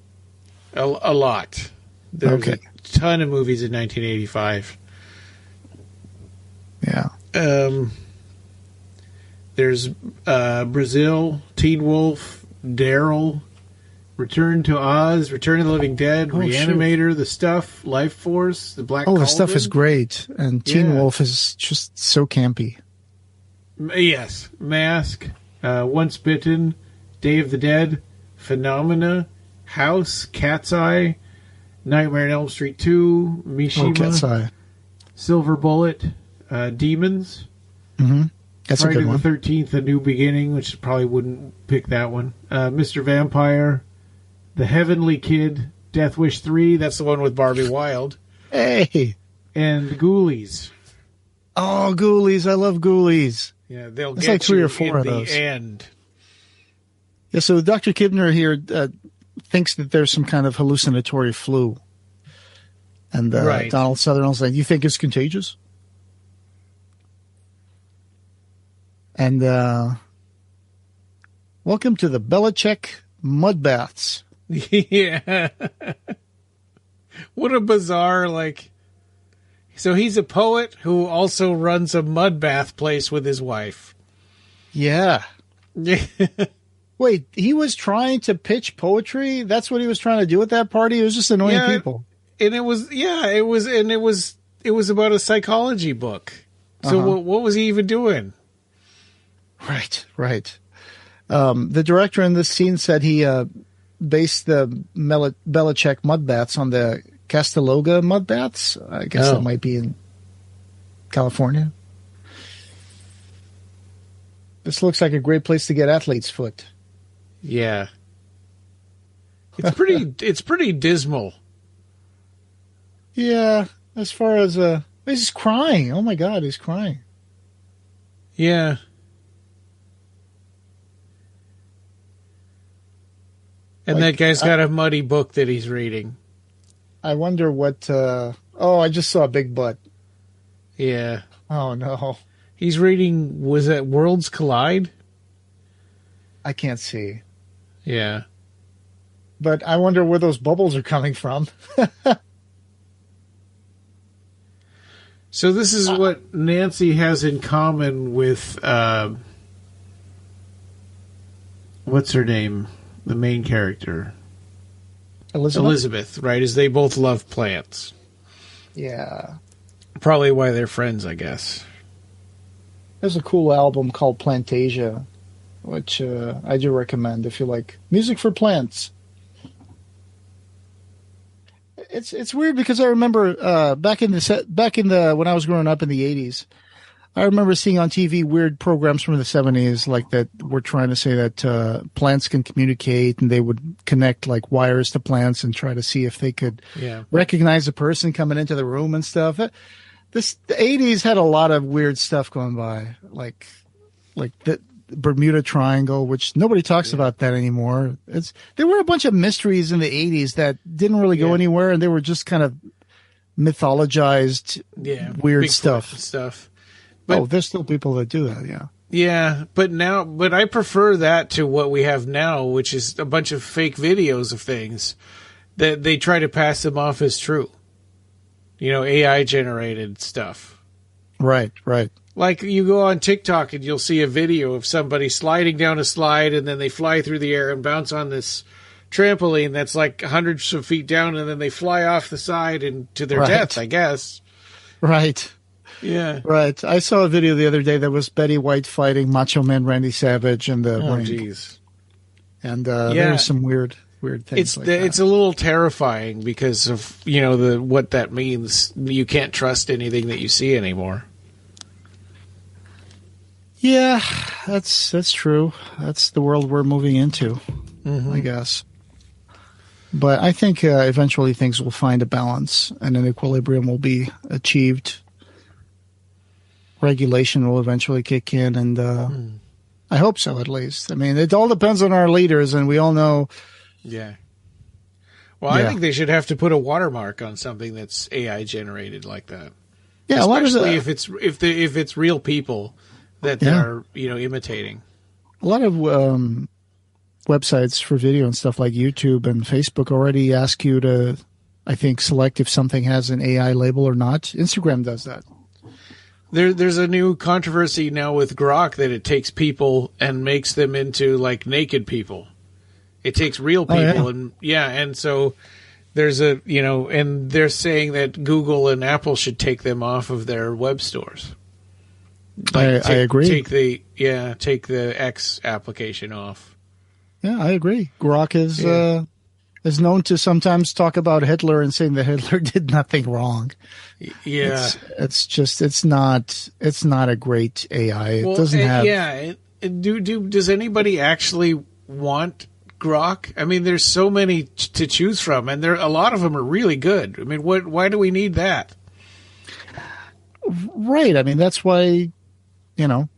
A lot. There was a ton of movies in 1985. Yeah. There's Brazil, Teen Wolf, Daryl, Return to Oz, Return of the Living Dead, Oh, Reanimator, The Stuff, Life Force, The Black The Stuff Cauldron. is great. And Teen Wolf is just so campy. Yes. Mask, Once Bitten, Day of the Dead, Phenomena, House, Cat's Eye, Nightmare on Elm Street 2, Mishima, Cat's Eye. Silver Bullet, Demons, Mm-hmm. That's Friday a good one. the 13th, A New Beginning, which probably wouldn't pick that one, Mr. Vampire, The Heavenly Kid, Death Wish 3, that's the one with Barbie Wilde, Hey. and Ghoulies. Oh, Ghoulies. I love Ghoulies. Yeah, they'll That's get like 3 you or 4 in of the those. end. Yeah, so Dr. Kibner here thinks that there's some kind of hallucinatory flu. And Right. Donald Sutherland's like, you think it's contagious? And welcome to the Belichick mud baths. Yeah. What a bizarre, like... So he's a poet who also runs a mud bath place with his wife. Yeah. Yeah. Wait, he was trying to pitch poetry? That's what he was trying to do at that party? It was just annoying people. And it was about a psychology book. So what was he even doing? Right. The director in this scene said he based the Belichick mud baths on the Casteloga mud baths. I guess that might be in California. This looks like a great place to get athlete's foot. Yeah. It's pretty dismal. Yeah, as far as he's crying. Oh my God, he's crying. Yeah. And that guy's got a muddy book that he's reading. I wonder what I just saw a big butt. Yeah. Oh no. He's reading, was that Worlds Collide? I can't see. Yeah. But I wonder where those bubbles are coming from. So this is what Nancy has in common with, what's her name? The main character. Elizabeth, right? Is they both love plants. Yeah. Probably why they're friends, I guess. There's a cool album called Plantasia, which I do recommend if you like music for plants. It's weird because I remember back in the when I was growing up in the 80s, I remember seeing on TV weird programs from the 70s like that were trying to say that plants can communicate, and they would connect like wires to plants and try to see if they could recognize a person coming into the room and stuff. The 80s had a lot of weird stuff going by, like the Bermuda Triangle, which nobody talks about that anymore. There were a bunch of mysteries in the 80s that didn't really go anywhere, and they were just kind of mythologized weird Bigfoot stuff. But, there's still people that do that, yeah. Yeah, but I prefer that to what we have now, which is a bunch of fake videos of things that they try to pass them off as true. You know, AI generated stuff. Right. Like you go on TikTok and you'll see a video of somebody sliding down a slide, and then they fly through the air and bounce on this trampoline that's like hundreds of feet down, and then they fly off the side and to their death, I guess. Right. Yeah. Right. I saw a video the other day that was Betty White fighting Macho Man Randy Savage in the ring. Jeez. And there was some weird things like that. It's a little terrifying because of, you know, what that means. You can't trust anything that you see anymore. Yeah, that's true. That's the world we're moving into, I guess. But I think eventually things will find a balance and an equilibrium will be achieved. Regulation will eventually kick in, and I hope so, at least. I mean, it all depends on our leaders, and we all know. Yeah. Well, I think they should have to put a watermark on something that's AI generated like that. Yeah, especially if it's real people that they're imitating. A lot of websites for video and stuff like YouTube and Facebook already ask you to, I think, select if something has an AI label or not. Instagram does that. There's a new controversy now with Grok that it takes people and makes them into like naked people. It takes real people, and so there's and they're saying that Google and Apple should take them off of their web stores. I agree. Take the X application off. Yeah, I agree. Grok is known to sometimes talk about Hitler and saying that Hitler did nothing wrong. Yeah, it's not a great AI. It doesn't have. Yeah, does anybody actually want Grok? I mean, there's so many to choose from, and a lot of them are really good. I mean, why do we need that? Right. I mean, that's why.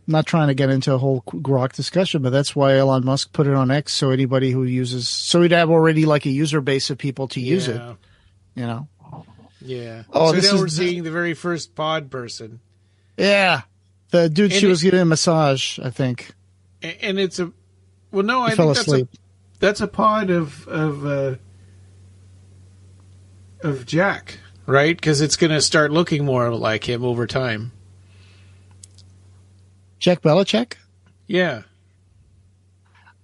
Not trying to get into a whole Grok discussion, but that's why Elon Musk put it on X, so anybody who uses, so he'd have already like a user base of people to use it. Yeah. Oh, so now we're seeing the very first pod person. Yeah, the dude she was giving a massage, I think. And it's a, well, no, I fell think asleep. That's a pod of Jack, right? Because it's going to start looking more like him over time. Jack Belichick? Yeah.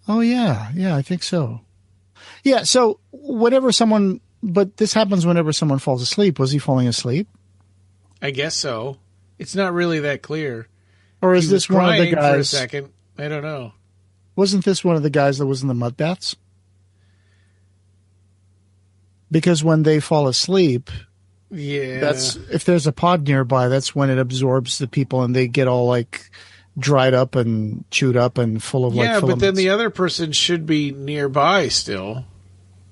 Oh, yeah. Yeah, I think so. Yeah, so but this happens whenever someone falls asleep. Was he falling asleep? I guess so. It's not really that clear. Or is this one of the guys? For a second. I don't know. Wasn't this one of the guys that was in the mud baths? Because when they fall asleep, that's if there's a pod nearby, that's when it absorbs the people and they get all like dried up and chewed up and full of like filaments. But then the other person should be nearby still.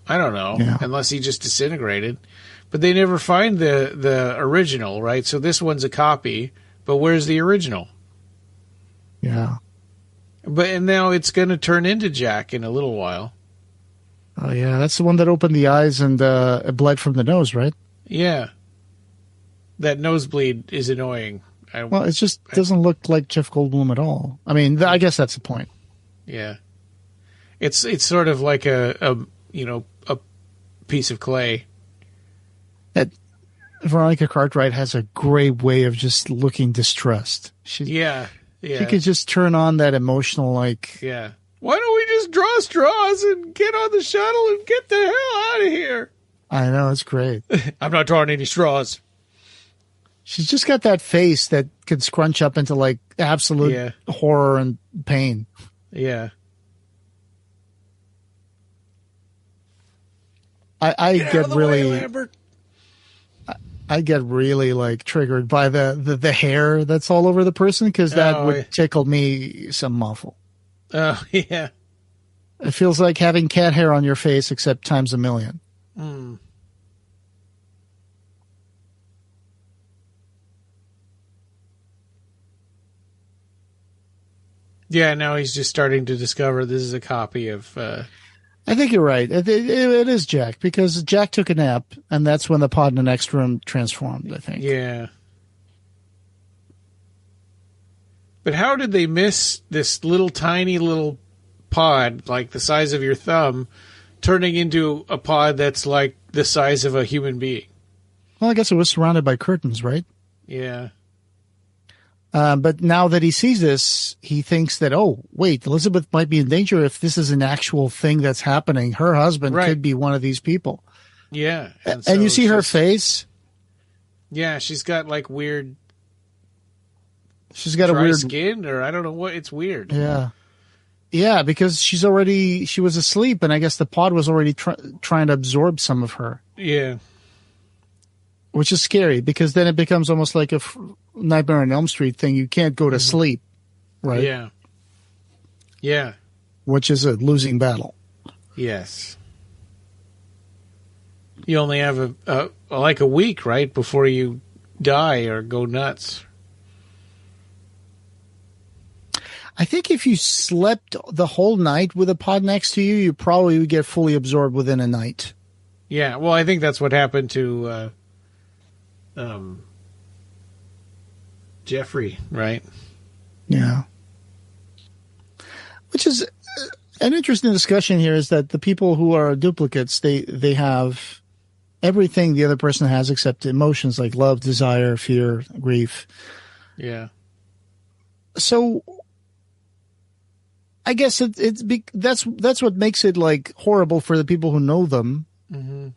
I don't know, unless he just disintegrated. But they never find the original, right? So this one's a copy, but where's the original? Yeah. And now it's going to turn into Jack in a little while. Oh yeah, that's the one that opened the eyes and it bled from the nose, right? Yeah. That nosebleed is annoying. Well, it just doesn't look like Jeff Goldblum at all. I mean, I guess that's the point. Yeah, it's sort of like a piece of clay. That Veronica Cartwright has a great way of just looking distressed. She could just turn on that emotional like. Yeah. Why don't we just draw straws and get on the shuttle and get the hell out of here? I know, it's great. I'm not drawing any straws. She's just got that face that can scrunch up into like absolute horror and pain. Yeah. I get really like triggered by the hair that's all over the person because that would tickle me some muffle. Oh, yeah. It feels like having cat hair on your face except times a million. Mm. Yeah, now he's just starting to discover this is a copy of... I think you're right. It is Jack, because Jack took a nap, and that's when the pod in the next room transformed, I think. Yeah. But how did they miss this little tiny little pod, like the size of your thumb, turning into a pod that's like the size of a human being? Well, I guess it was surrounded by curtains, right? Yeah. But now that he sees this, he thinks that, oh, wait, Elizabeth might be in danger if this is an actual thing that's happening. Her husband could be one of these people. Yeah. And you see her face? Yeah, she's got like weird... She's got dry a weird skin, or I don't know what. It's weird. Yeah. Yeah, because she was asleep, and I guess the pod was already trying to absorb some of her. Yeah. Which is scary, because then it becomes almost like a Nightmare on Elm Street thing. You can't go to sleep, right? Yeah. Yeah. Which is a losing battle. Yes. You only have like a week, right, before you die or go nuts. I think if you slept the whole night with a pod next to you, you probably would get fully absorbed within a night. Yeah, well, I think that's what happened to Jeffrey, right? Yeah. Which is an interesting discussion here, is that the people who are duplicates, they have everything the other person has except emotions like love, desire, fear, grief. Yeah. So I guess that's what makes it like horrible for the people who know them. Mm-hmm.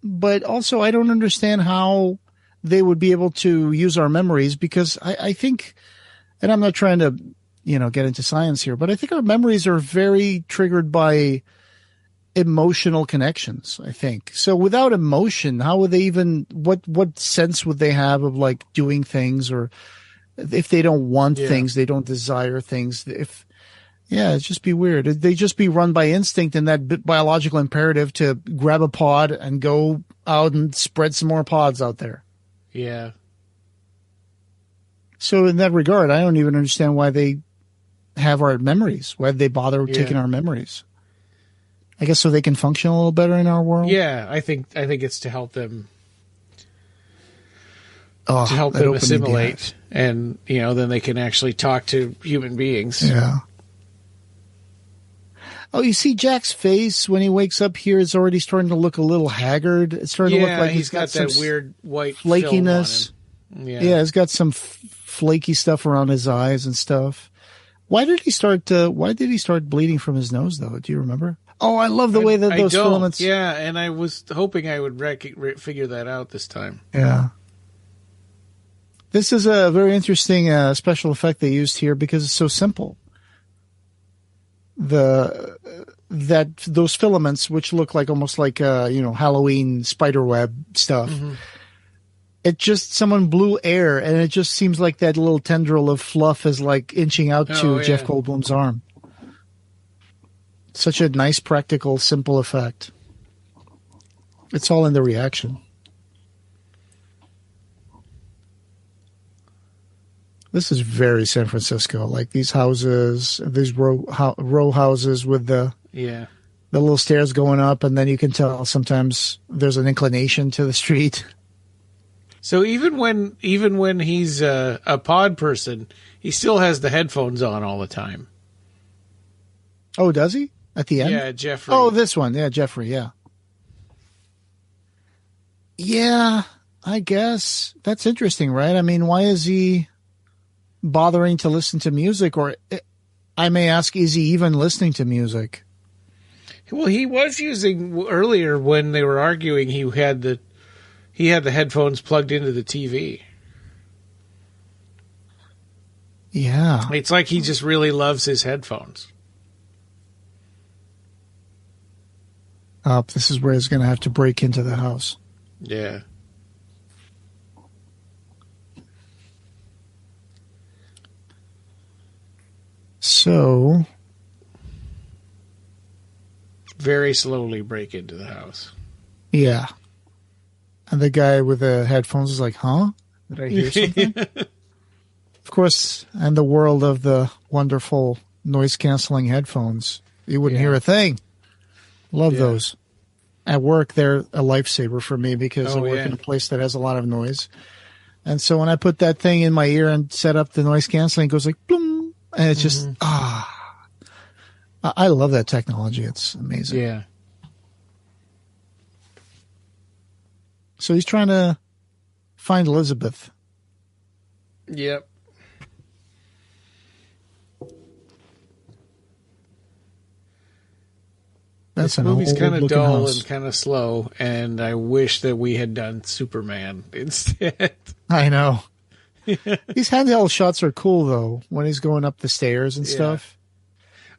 But also, I don't understand how they would be able to use our memories, because I think, and I'm not trying to, get into science here, but I think our memories are very triggered by emotional connections, I think. So without emotion, how would they even, what sense would they have of like doing things, or if they don't want things, they don't desire things. It'd just be weird. They'd just be run by instinct and that biological imperative to grab a pod and go out and spread some more pods out there. Yeah. So in that regard, I don't even understand why they have our memories. Why they bother taking our memories? I guess so they can function a little better in our world. Yeah, I think it's to help them assimilate, and then they can actually talk to human beings. Yeah. Oh, you see Jack's face when he wakes up here is already starting to look a little haggard. It's starting to look like he's got that weird white flakiness. Film on him. Yeah, he's got some flaky stuff around his eyes and stuff. Why did he start bleeding from his nose, though? Do you remember? Oh, I love the way that those filaments. Yeah, and I was hoping I would figure that out this time. Yeah. This is a very interesting special effect they used here because it's so simple. Those filaments, which look like almost like Halloween spiderweb stuff. Mm-hmm. It just, someone blew air, and it just seems like that little tendril of fluff is like inching out to Jeff Goldblum's arm. Such a nice, practical, simple effect. It's all in the reaction. This is very San Francisco, like these houses, these row houses with the little stairs going up, and then you can tell sometimes there's an inclination to the street. So even when he's a pod person, he still has the headphones on all the time. Oh, does he? At the end? Yeah, Jeffrey. Oh, this one. Yeah, Jeffrey, yeah. Yeah, I guess. That's interesting, right? I mean, why is he bothering to listen to music? Or I may ask, is he even listening to music? Well, he was using earlier when they were arguing. He had the headphones plugged into the TV. Yeah, it's like he just really loves his headphones. This is where he's going to have to break into the house. Yeah. So, very slowly break into the house. Yeah. And the guy with the headphones is like, huh? Did I hear something? Of course, in the world of the wonderful noise-canceling headphones, you wouldn't hear a thing. Love those. At work, they're a lifesaver for me because I work in a place that has a lot of noise. And so when I put that thing in my ear and set up the noise canceling, it goes like, boom. And it's just, I love that technology. It's amazing. Yeah. So he's trying to find Elizabeth. Yep. This movie's kind of dull and kind of slow, and I wish that we had done Superman instead. I know. These handheld shots are cool, though, when he's going up the stairs and stuff.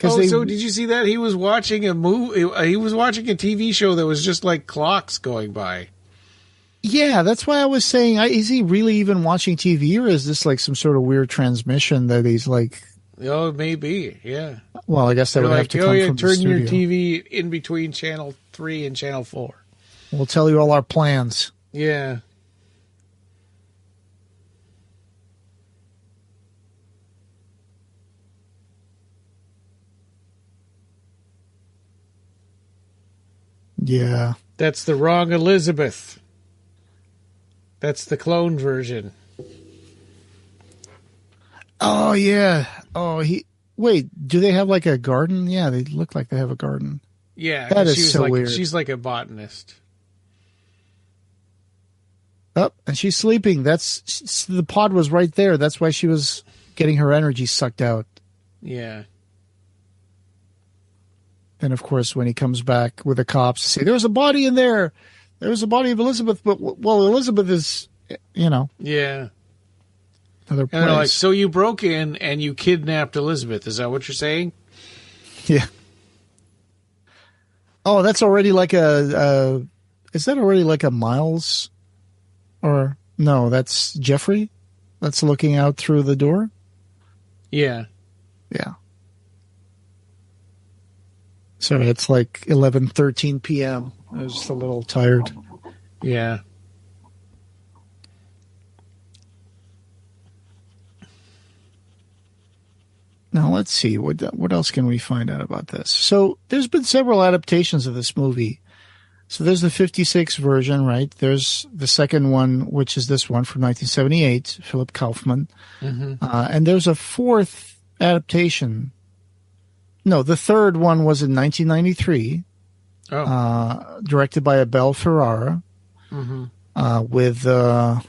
So did you see that? He was watching a movie. He was watching a TV show that was just like clocks going by. Yeah, that's why I was saying, is he really even watching TV, or is this like some sort of weird transmission that he's like... Oh, maybe, yeah. Well, I guess that would have to come from the studio. Turn your TV in between Channel 3 and Channel 4. We'll tell you all our plans. Yeah. Yeah. That's the wrong Elizabeth. That's the clone version. Oh, yeah. Oh, wait, do they have like a garden? Yeah, they look like they have a garden. Yeah. That is so weird. She's like a botanist. Oh, and she's sleeping. The pod was right there. That's why she was getting her energy sucked out. Yeah. And of course, when he comes back with the cops, say, "There was a body in there. There was a body of Elizabeth." But well, Elizabeth is, Yeah. Another And place. they're like, so you broke in and you kidnapped Elizabeth. Is that what you're saying? Yeah. Oh, that's already like is that already like a Miles? Or no, that's Jeffrey that's looking out through the door? Yeah. Yeah. Sorry, it's like 11:13 p.m. I was just a little tired. Yeah. Now, let's see. What else can we find out about this? So there's been several adaptations of this movie. So there's the 56 version, right? There's the second one, which is this one from 1978, Phillip Kaufman. Mm-hmm. And there's a fourth adaptation. No, the third one was in 1993, directed by Abel Ferrara, with, let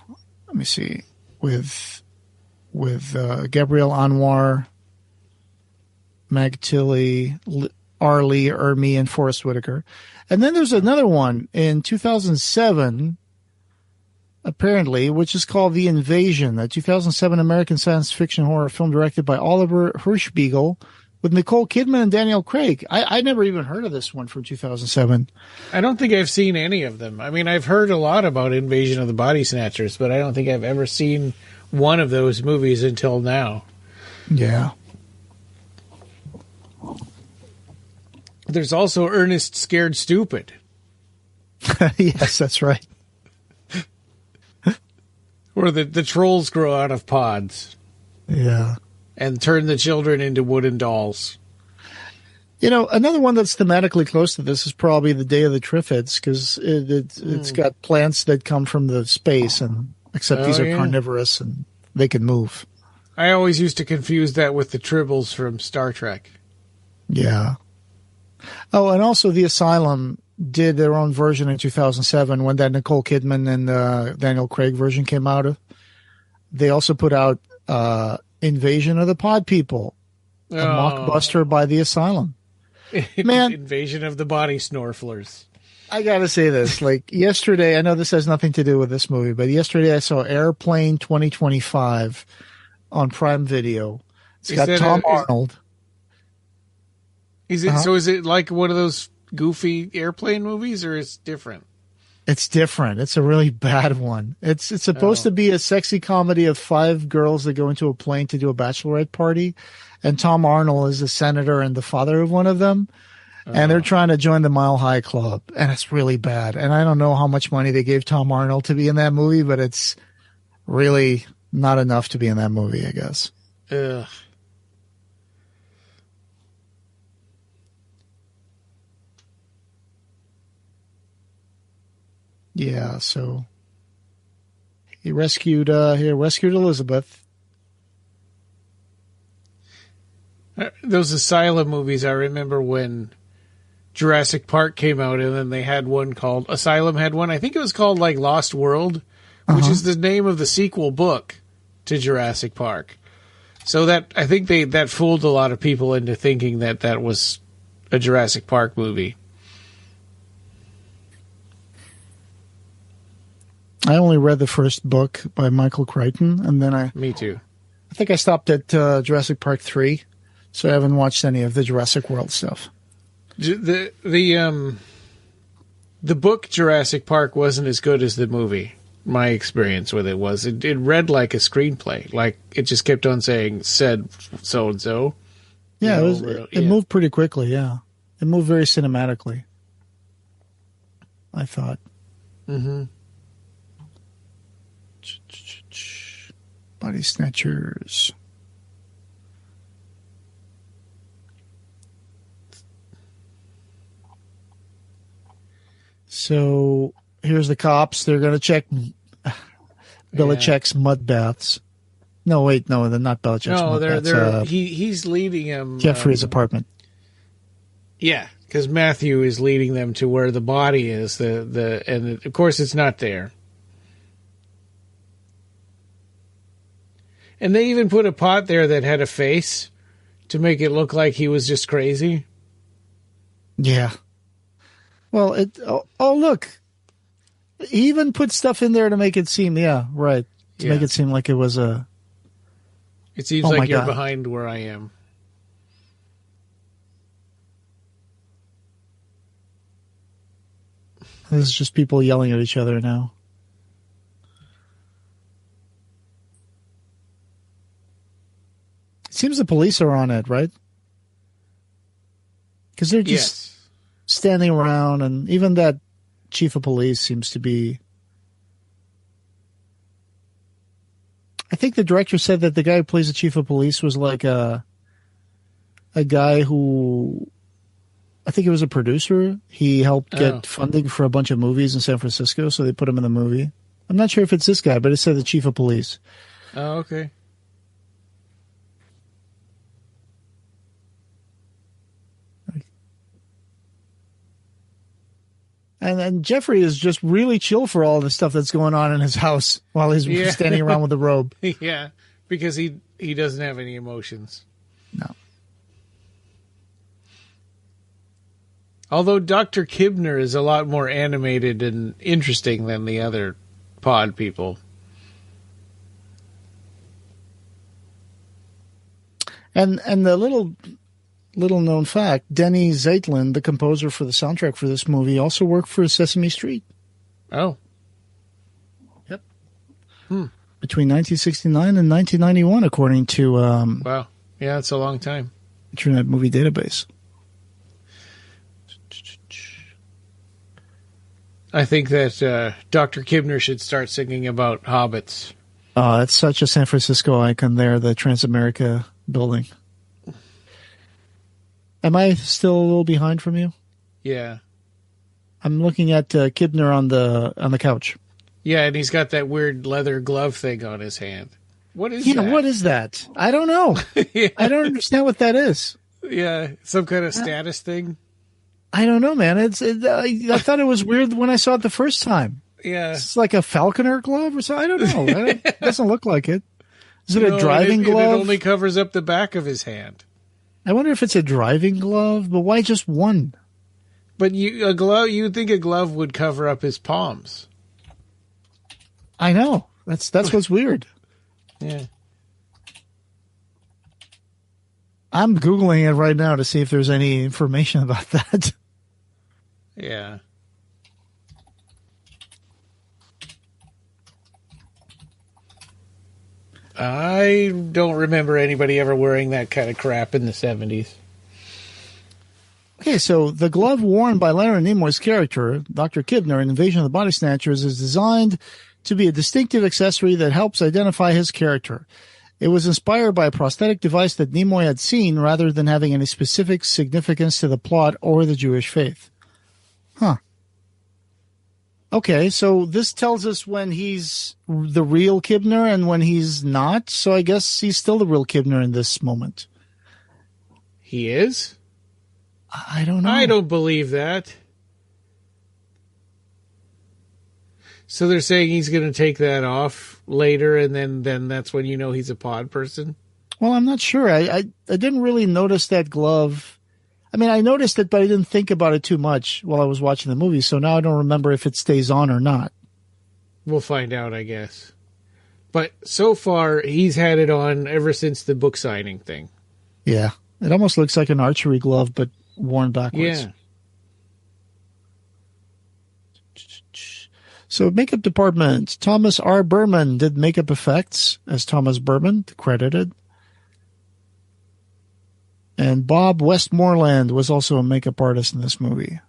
me see, with Gabriel Anwar, Mag Tilly, R. Lee Ermey, and Forrest Whitaker. And then there's another one in 2007, apparently, which is called The Invasion, a 2007 American science fiction horror film directed by Oliver Hirschbiegel with Nicole Kidman and Daniel Craig. I never even heard of this one from 2007. I don't think I've seen any of them. I mean, I've heard a lot about Invasion of the Body Snatchers, but I don't think I've ever seen one of those movies until now. Yeah. There's also Ernest Scared Stupid. Yes, that's right. Where the trolls grow out of pods. Yeah. And turn the children into wooden dolls. You know, another one that's thematically close to this is probably The Day of the Triffids, because it's got plants that come from the space, and except these are carnivorous and they can move. I always used to confuse that with the Tribbles from Star Trek. Yeah. Oh, and also The Asylum did their own version in 2007 when that Nicole Kidman and Daniel Craig version came out. They also put out Invasion of the Pod People, a mockbuster by The Asylum. Man, Invasion of the Body Snorflers. I gotta say this. Like yesterday, I know this has nothing to do with this movie, but yesterday I saw Airplane 2025 on Prime Video. It's got Tom Arnold. Is it so? Is it like one of those goofy airplane movies, or it's different? It's different. It's a really bad one. It's supposed to be a sexy comedy of 5 girls that go into a plane to do a bachelorette party, and Tom Arnold is the senator and the father of one of them, and they're trying to join the Mile High Club, and it's really bad. And I don't know how much money they gave Tom Arnold to be in that movie, but it's really not enough to be in that movie, I guess. Ugh. Yeah, so he rescued Elizabeth. Those Asylum movies, I remember when Jurassic Park came out, and then they had one called Asylum had one. I think it was called like Lost World, which is the name of the sequel book to Jurassic Park. So that I think that fooled a lot of people into thinking that was a Jurassic Park movie. I only read the first book by Michael Crichton, and then Me too. I think I stopped at Jurassic Park 3, so I haven't watched any of the Jurassic World stuff. The book Jurassic Park wasn't as good as the movie. My experience with it was it read like a screenplay. Like it just kept on saying said so and so. Yeah, it moved pretty quickly. Yeah, it moved very cinematically, I thought. Mm-hmm. Body Snatchers. So here's the cops. They're going to check Belichick's mud baths. No, wait, no, they're not Belichick's mud baths. He's leading him. Jeffrey's apartment. Yeah, because Matthew is leading them to where the body is. And of course it's not there. And they even put a pot there that had a face to make it look like he was just crazy. Yeah. Well, look. He even put stuff in there to make it seem, make it seem like it was a... It seems like you're behind where I am. This is just people yelling at each other now. It seems the police are on it, right? Because they're just standing around, and even that chief of police seems to be... I think the director said that the guy who plays the chief of police was like a guy who... I think he was a producer. He helped get funding for a bunch of movies in San Francisco, so they put him in the movie. I'm not sure if it's this guy, but it said the chief of police. Oh, okay. And then Jeffrey is just really chill for all the stuff that's going on in his house while he's standing around with the robe. Yeah, because he doesn't have any emotions. No. Although Dr. Kibner is a lot more animated and interesting than the other pod people. And the little known fact, Denny Zeitlin, the composer for the soundtrack for this movie, also worked for Sesame Street. Oh. Yep. Between 1969 and 1991, according to... wow. Yeah, it's a long time. Internet Movie Database. I think that Dr. Kibner should start singing about hobbits. Oh, it's such a San Francisco icon there, the Transamerica building. Am I still a little behind from you? Yeah. I'm looking at Kibner on the couch. Yeah, and he's got that weird leather glove thing on his hand. What is that? Yeah, what is that? I don't know. Yeah. I don't understand what that is. Yeah, some kind of status thing. I don't know, man. I thought it was weird when I saw it the first time. Yeah. It's like a falconer glove or something. I don't know. It doesn't look like it. Is it a driving glove? It only covers up the back of his hand. I wonder if it's a driving glove, but why just one? But you'd think a glove would cover up his palms. I know. That's what's weird. Yeah. I'm Googling it right now to see if there's any information about that. Yeah. I don't remember anybody ever wearing that kind of crap in the 70s. Okay, so the glove worn by Leonard Nimoy's character, Dr. Kibner in Invasion of the Body Snatchers, is designed to be a distinctive accessory that helps identify his character. It was inspired by a prosthetic device that Nimoy had seen rather than having any specific significance to the plot or the Jewish faith. Huh. Okay, so this tells us when he's the real Kibner and when he's not. So I guess he's still the real Kibner in this moment. He is? I don't know. I don't believe that. So they're saying he's going to take that off later, and then that's when you know he's a pod person? Well, I'm not sure. I didn't really notice that glove. I mean, I noticed it, but I didn't think about it too much while I was watching the movie, so now I don't remember if it stays on or not. We'll find out, I guess. But so far, he's had it on ever since the book signing thing. Yeah. It almost looks like an archery glove, but worn backwards. Yeah. So makeup department, Thomas R. Berman did makeup effects as Thomas Berman, credited. And Bob Westmoreland was also a makeup artist in this movie.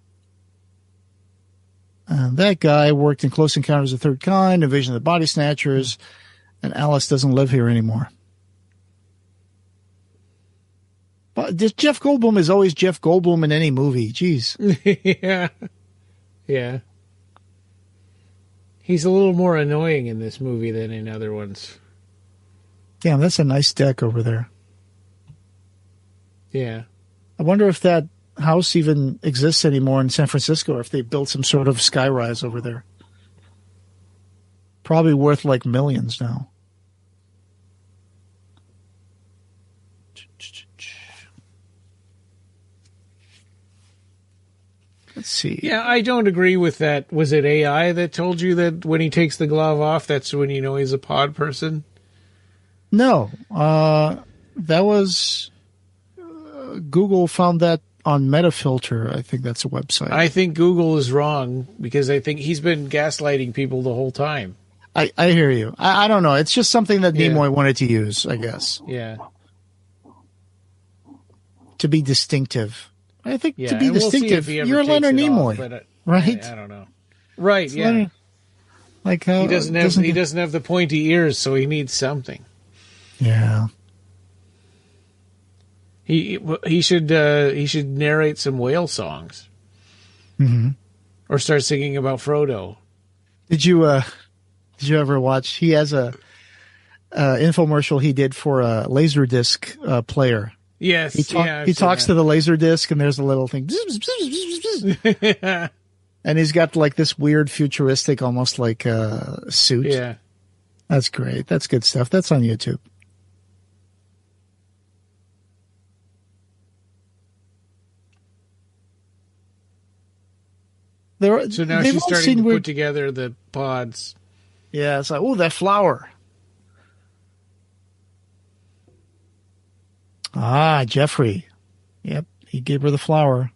And that guy worked in Close Encounters of the Third Kind, Invasion of the Body Snatchers, and Alice Doesn't Live Here Anymore. But Jeff Goldblum is always Jeff Goldblum in any movie. Jeez. Yeah. Yeah. He's a little more annoying in this movie than in other ones. Damn, that's a nice deck over there. Yeah. I wonder if that house even exists anymore in San Francisco, or if they built some sort of skyrise over there. Probably worth like millions now. Let's see. Yeah, I don't agree with that. Was it AI that told you that when he takes the glove off, that's when you know he's a pod person? No. That was... Google found that on Metafilter. I think that's a website. I think Google is wrong because I think he's been gaslighting people the whole time. I hear you. I don't know. It's just something that Nimoy wanted to use, I guess. Yeah. To be distinctive. I think to be and distinctive, we'll you're Leonard Nimoy, right? I don't know. Right, it's yeah. Leonard, like how he doesn't have the pointy ears, so he needs something. Yeah. He should narrate some whale songs. Mm-hmm. Or start singing about Frodo. Did you ever watch? He has a infomercial he did for a Laserdisc player. Yes, he talks to the Laserdisc, and there's a little thing, and he's got like this weird futuristic, almost like suit. Yeah, that's great. That's good stuff. That's on YouTube. So now she's starting to put together the pods. Yeah, it's like, oh, that flower. Ah, Jeffrey. Yep, he gave her the flower.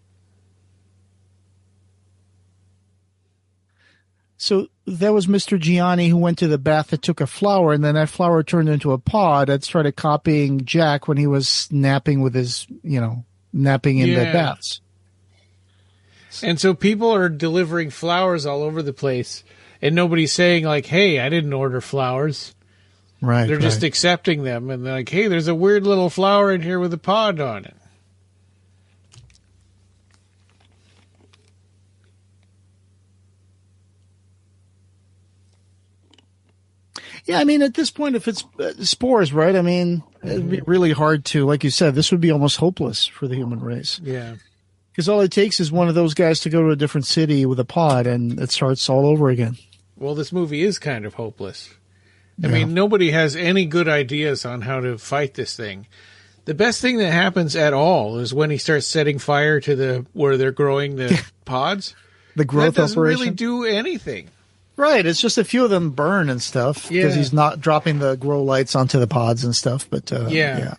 So that was Mr. Gianni who went to the bath that took a flower, and then that flower turned into a pod that started copying Jack when he was napping with his, napping in the baths. And so people are delivering flowers all over the place, and nobody's saying, like, hey, I didn't order flowers. Right. They're just accepting them, and they're like, hey, there's a weird little flower in here with a pod on it. Yeah, I mean, at this point, if it's spores, right? I mean, it'd be really hard to, like you said, this would be almost hopeless for the human race. Yeah. Because all it takes is one of those guys to go to a different city with a pod, and it starts all over again. Well, this movie is kind of hopeless. I mean, nobody has any good ideas on how to fight this thing. The best thing that happens at all is when he starts setting fire to where they're growing the pods. The growth that doesn't operation. really do anything. Right, it's just a few of them burn and stuff because he's not dropping the grow lights onto the pods and stuff. But yeah.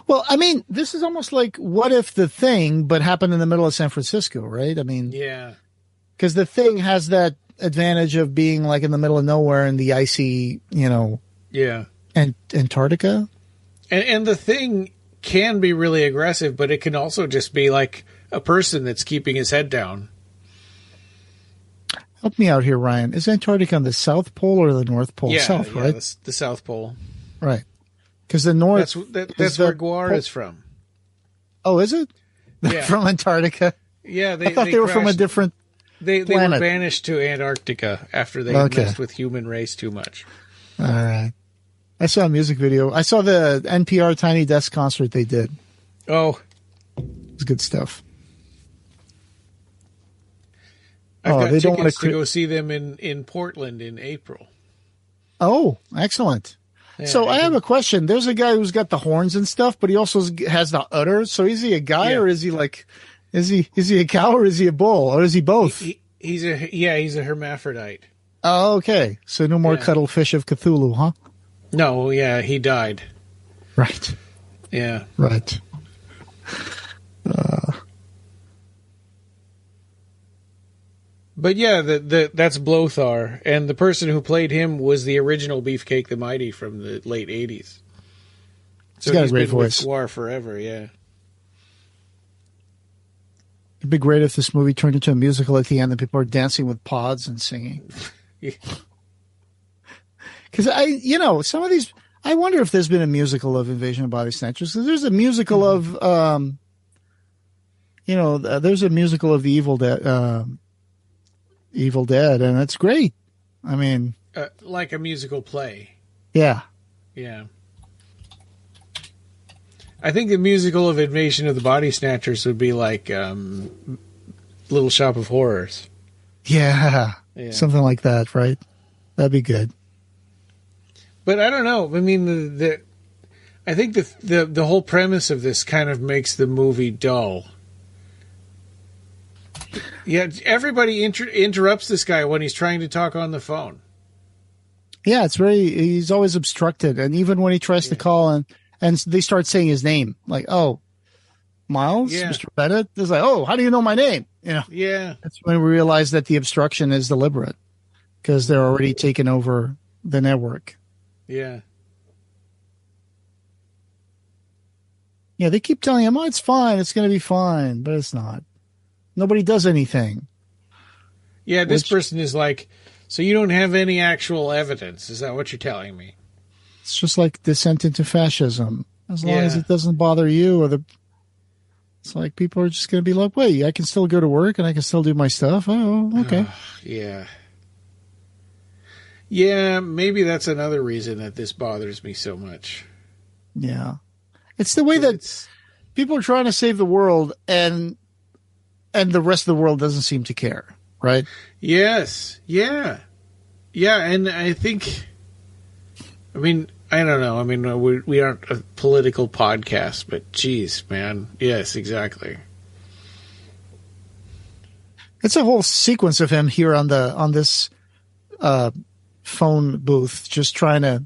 Well, I mean, this is almost like what if the thing, but happened in the middle of San Francisco, right? I mean, because the thing has that advantage of being like in the middle of nowhere in the icy, and Antarctica. And the thing can be really aggressive, but it can also just be like a person that's keeping his head down. Help me out here, Ryan. Is Antarctica on the South Pole or the North Pole? South, right? The South Pole. Right. Because the North... That's where Guar is from. Oh, is it? Yeah. From Antarctica? Yeah. I thought they were from a different They planet. were banished to Antarctica after they messed with human race too much. All right. I saw a music video. I saw the NPR Tiny Desk concert they did. Oh. It was good stuff. I've got tickets to go see them in Portland in April. Oh, excellent. Yeah, so I have a question. There's a guy who's got the horns and stuff, but he also has the udder. So is he a guy or is he like, is he a cow or is he a bull or is he both? He's a hermaphrodite. Oh, okay. So no more cuttlefish of Cthulhu, huh? No, he died. Right. Yeah. Right. But yeah, that's Blothar, and the person who played him was the original Beefcake the Mighty from the late 80s. So he's got a great voice. With Guar forever, yeah. It'd be great if this movie turned into a musical at the end and people are dancing with pods and singing. Because some of these, I wonder if there's been a musical of Invasion of Body Snatchers. Because there's a musical of, there's a musical of the Evil Dead, and it's great. I mean, like a musical play. Yeah. Yeah. I think the musical of Invasion of the Body Snatchers would be like Little Shop of Horrors. Yeah. Something like that, right? That'd be good. But I don't know. I mean, I think the whole premise of this kind of makes the movie dull. Yeah, everybody interrupts this guy when he's trying to talk on the phone. Yeah, he's always obstructed. And even when he tries to call and they start saying his name, like, oh, Miles, Mr. Bennett. It's like, oh, how do you know my name? Yeah. That's when we realize that the obstruction is deliberate because they're already taking over the network. Yeah. Yeah, they keep telling him, oh, it's fine. It's going to be fine. But it's not. Nobody does anything. Yeah, this person is like, so you don't have any actual evidence. Is that what you're telling me? It's just like descent into fascism. As long as it doesn't bother you it's like people are just going to be like, wait, I can still go to work and I can still do my stuff. Oh, okay. Yeah. Yeah, maybe that's another reason that this bothers me so much. Yeah. It's the way that people are trying to save the world and the rest of the world doesn't seem to care, right? Yes. Yeah. Yeah, and I think, I don't know. We aren't a political podcast, but geez, man. Yes, exactly. It's a whole sequence of him here on this phone booth, just trying to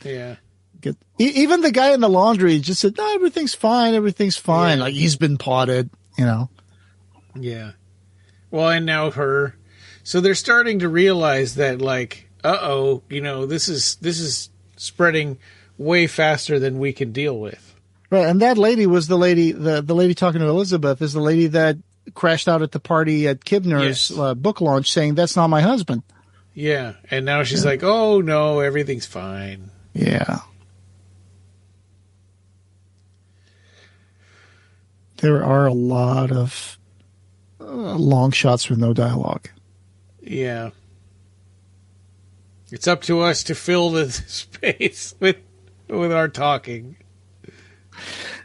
get. Even the guy in the laundry just said, "No, everything's fine. Everything's fine." Yeah. Like he's been potted, Yeah. Well, and now her. So they're starting to realize that, like, this is spreading way faster than we can deal with. Right, and that lady was the lady. The lady talking to Elizabeth is the lady that crashed out at the party at Kibner's book launch, saying, "That's not my husband." Yeah, and now she's like, "Oh no, everything's fine." Yeah. There are a lot of long shots with no dialogue. Yeah. It's up to us to fill the space with our talking.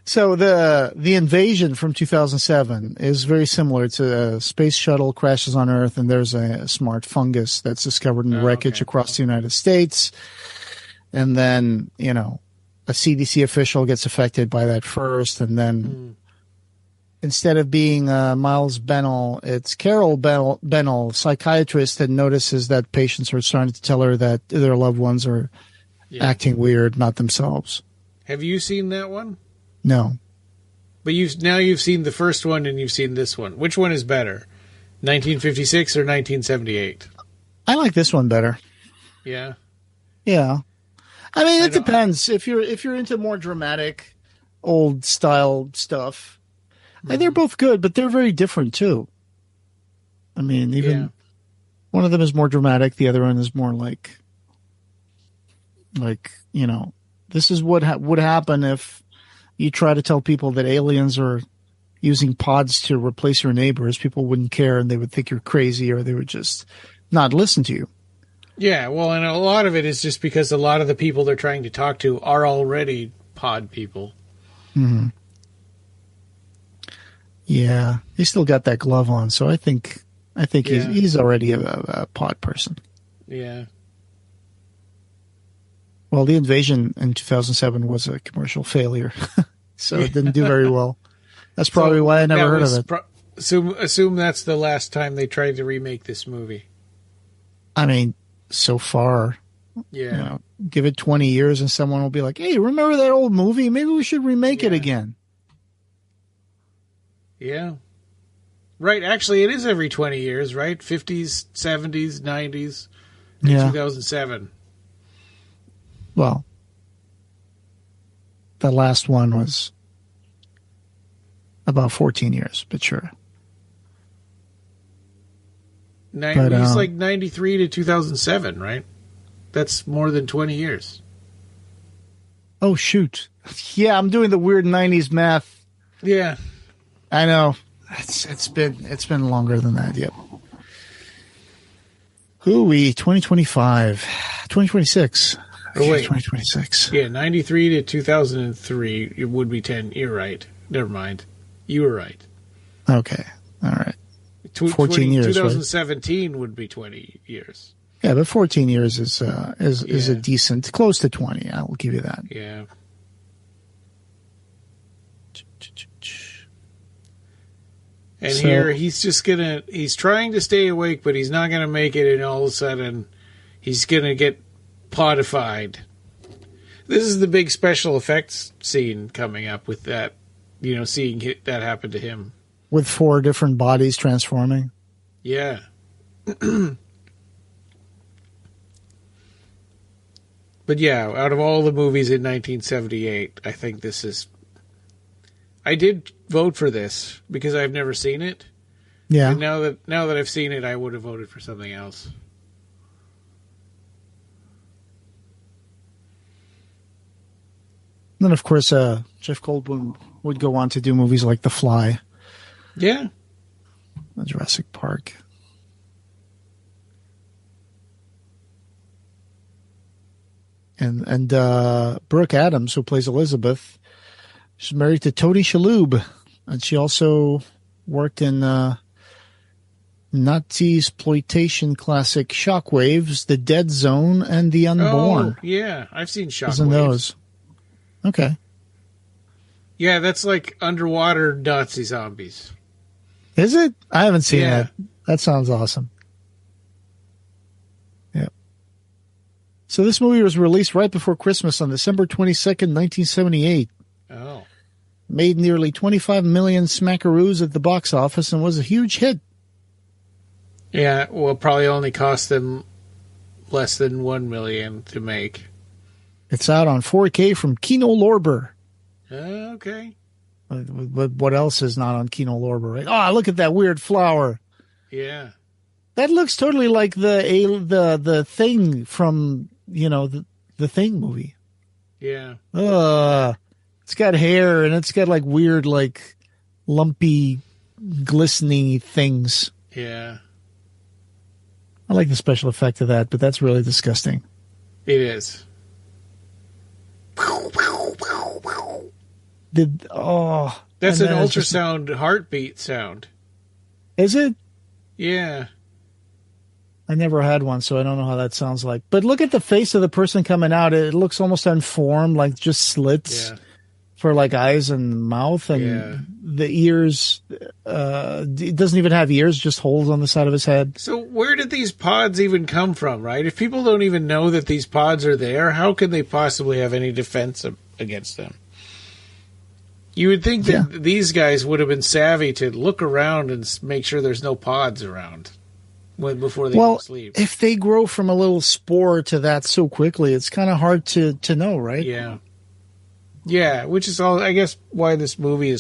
So the invasion from 2007 is very similar to a space shuttle crashes on Earth, and there's a smart fungus that's discovered in the wreckage across the United States. And then, a CDC official gets affected by that first, and then instead of being Miles Bennell, it's Carol Bennell, psychiatrist, that notices that patients are starting to tell her that their loved ones are acting weird, not themselves. Have you seen that one? No. But you've seen the first one and you've seen this one. Which one is better? 1956 or 1978? I like this one better. Yeah. Yeah. It depends. If you're into more dramatic, old style stuff, they're both good, but they're very different too. Even one of them is more dramatic. The other one is more like this is what would happen if you try to tell people that aliens are using pods to replace your neighbors. People wouldn't care, and they would think you're crazy, or they would just not listen to you. Yeah, well, and a lot of it is just because a lot of the people they're trying to talk to are already pod people. Mm-hmm. Yeah, he still got that glove on, so I think he's already a pod person. Yeah. Well, the invasion in 2007 was a commercial failure, so it didn't do very well. That's probably why I never heard of it. Assume that's the last time they tried to remake this movie. So far, give it 20 years and someone will be like, hey, remember that old movie? Maybe we should remake it again. Yeah. Right. Actually, it is every 20 years, right? 50s, 70s, 90s, 2007. Well, the last one was about 14 years, but sure. It's like 93 to 2007, right? That's more than 20 years. Oh, shoot. Yeah, I'm doing the weird 90s math. Yeah. I know. It's been longer than that, yep. Hooey, 2025. 2026. Oh, wait. 2026. Yeah, 93 to 2003, it would be 10. You're right. Never mind. You were right. Okay. All right. 14 years, 2017 right? Would be 20 years. Yeah, but 14 years is a decent, close to 20. I will give you that. Yeah. And here he's trying to stay awake, but he's not gonna make it, and all of a sudden he's gonna get podified. This is the big special effects scene coming up with that, seeing that happen to him. With 4 different bodies transforming. Yeah. But yeah, out of all the movies in 1978, I think this is... I did vote for this because I've never seen it. Yeah. And now that I've seen it, I would have voted for something else. And then, of course, Jeff Goldblum would go on to do movies like The Fly. Yeah. Jurassic Park. And Brooke Adams, who plays Elizabeth, she's married to Tony Shalhoub. And she also worked in Nazi-exploitation classic Shockwaves, The Dead Zone, and The Unborn. Oh, yeah. I've seen Shockwaves. In those. Okay. Yeah, that's like underwater Nazi zombies. Is it? I haven't seen that. That sounds awesome. Yeah. So this movie was released right before Christmas on December 22nd, 1978. Oh. Made nearly 25 million smackaroos at the box office and was a huge hit. Yeah, well, probably only cost them less than $1 million to make. It's out on 4K from Kino Lorber. Okay. But what else is not on Kino Lorber, right? Oh, look at that weird flower. Yeah. That looks totally like the Thing from, the Thing movie. Yeah. It's got hair and it's got like weird, like lumpy, glistening things. Yeah. I like the special effect of that, but that's really disgusting. It is. That's an ultrasound heartbeat sound. Is it? Yeah. I never had one, so I don't know how that sounds like. But look at the face of the person coming out. It looks almost unformed, like just slits for like eyes and mouth. And the ears, it doesn't even have ears, just holes on the side of his head. So where did these pods even come from, right? If people don't even know that these pods are there, how can they possibly have any defense against them? You would think that these guys would have been savvy to look around and make sure there's no pods around before they go to sleep. If they grow from a little spore to that so quickly, it's kind of hard to know, right? Yeah. Yeah, which is all, I guess, why this movie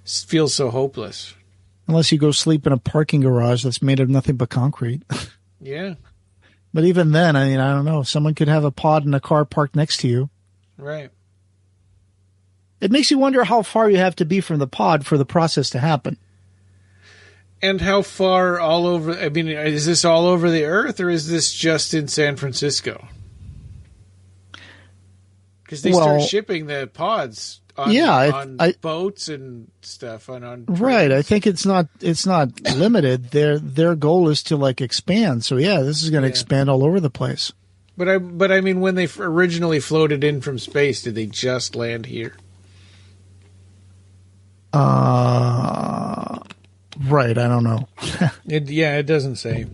feels so hopeless. Unless you go sleep in a parking garage that's made of nothing but concrete. Yeah. But even then, I don't know. Someone could have a pod in a car parked next to you. Right. It makes you wonder how far you have to be from the pod for the process to happen. And how far all over, is this all over the earth or is this just in San Francisco? Because they start shipping the pods on boats and stuff. Right. I think it's not limited. Their goal is to like expand. So this is going to expand all over the place. But I mean, when they originally floated in from space, did they just land here? Right, I don't know. It doesn't say.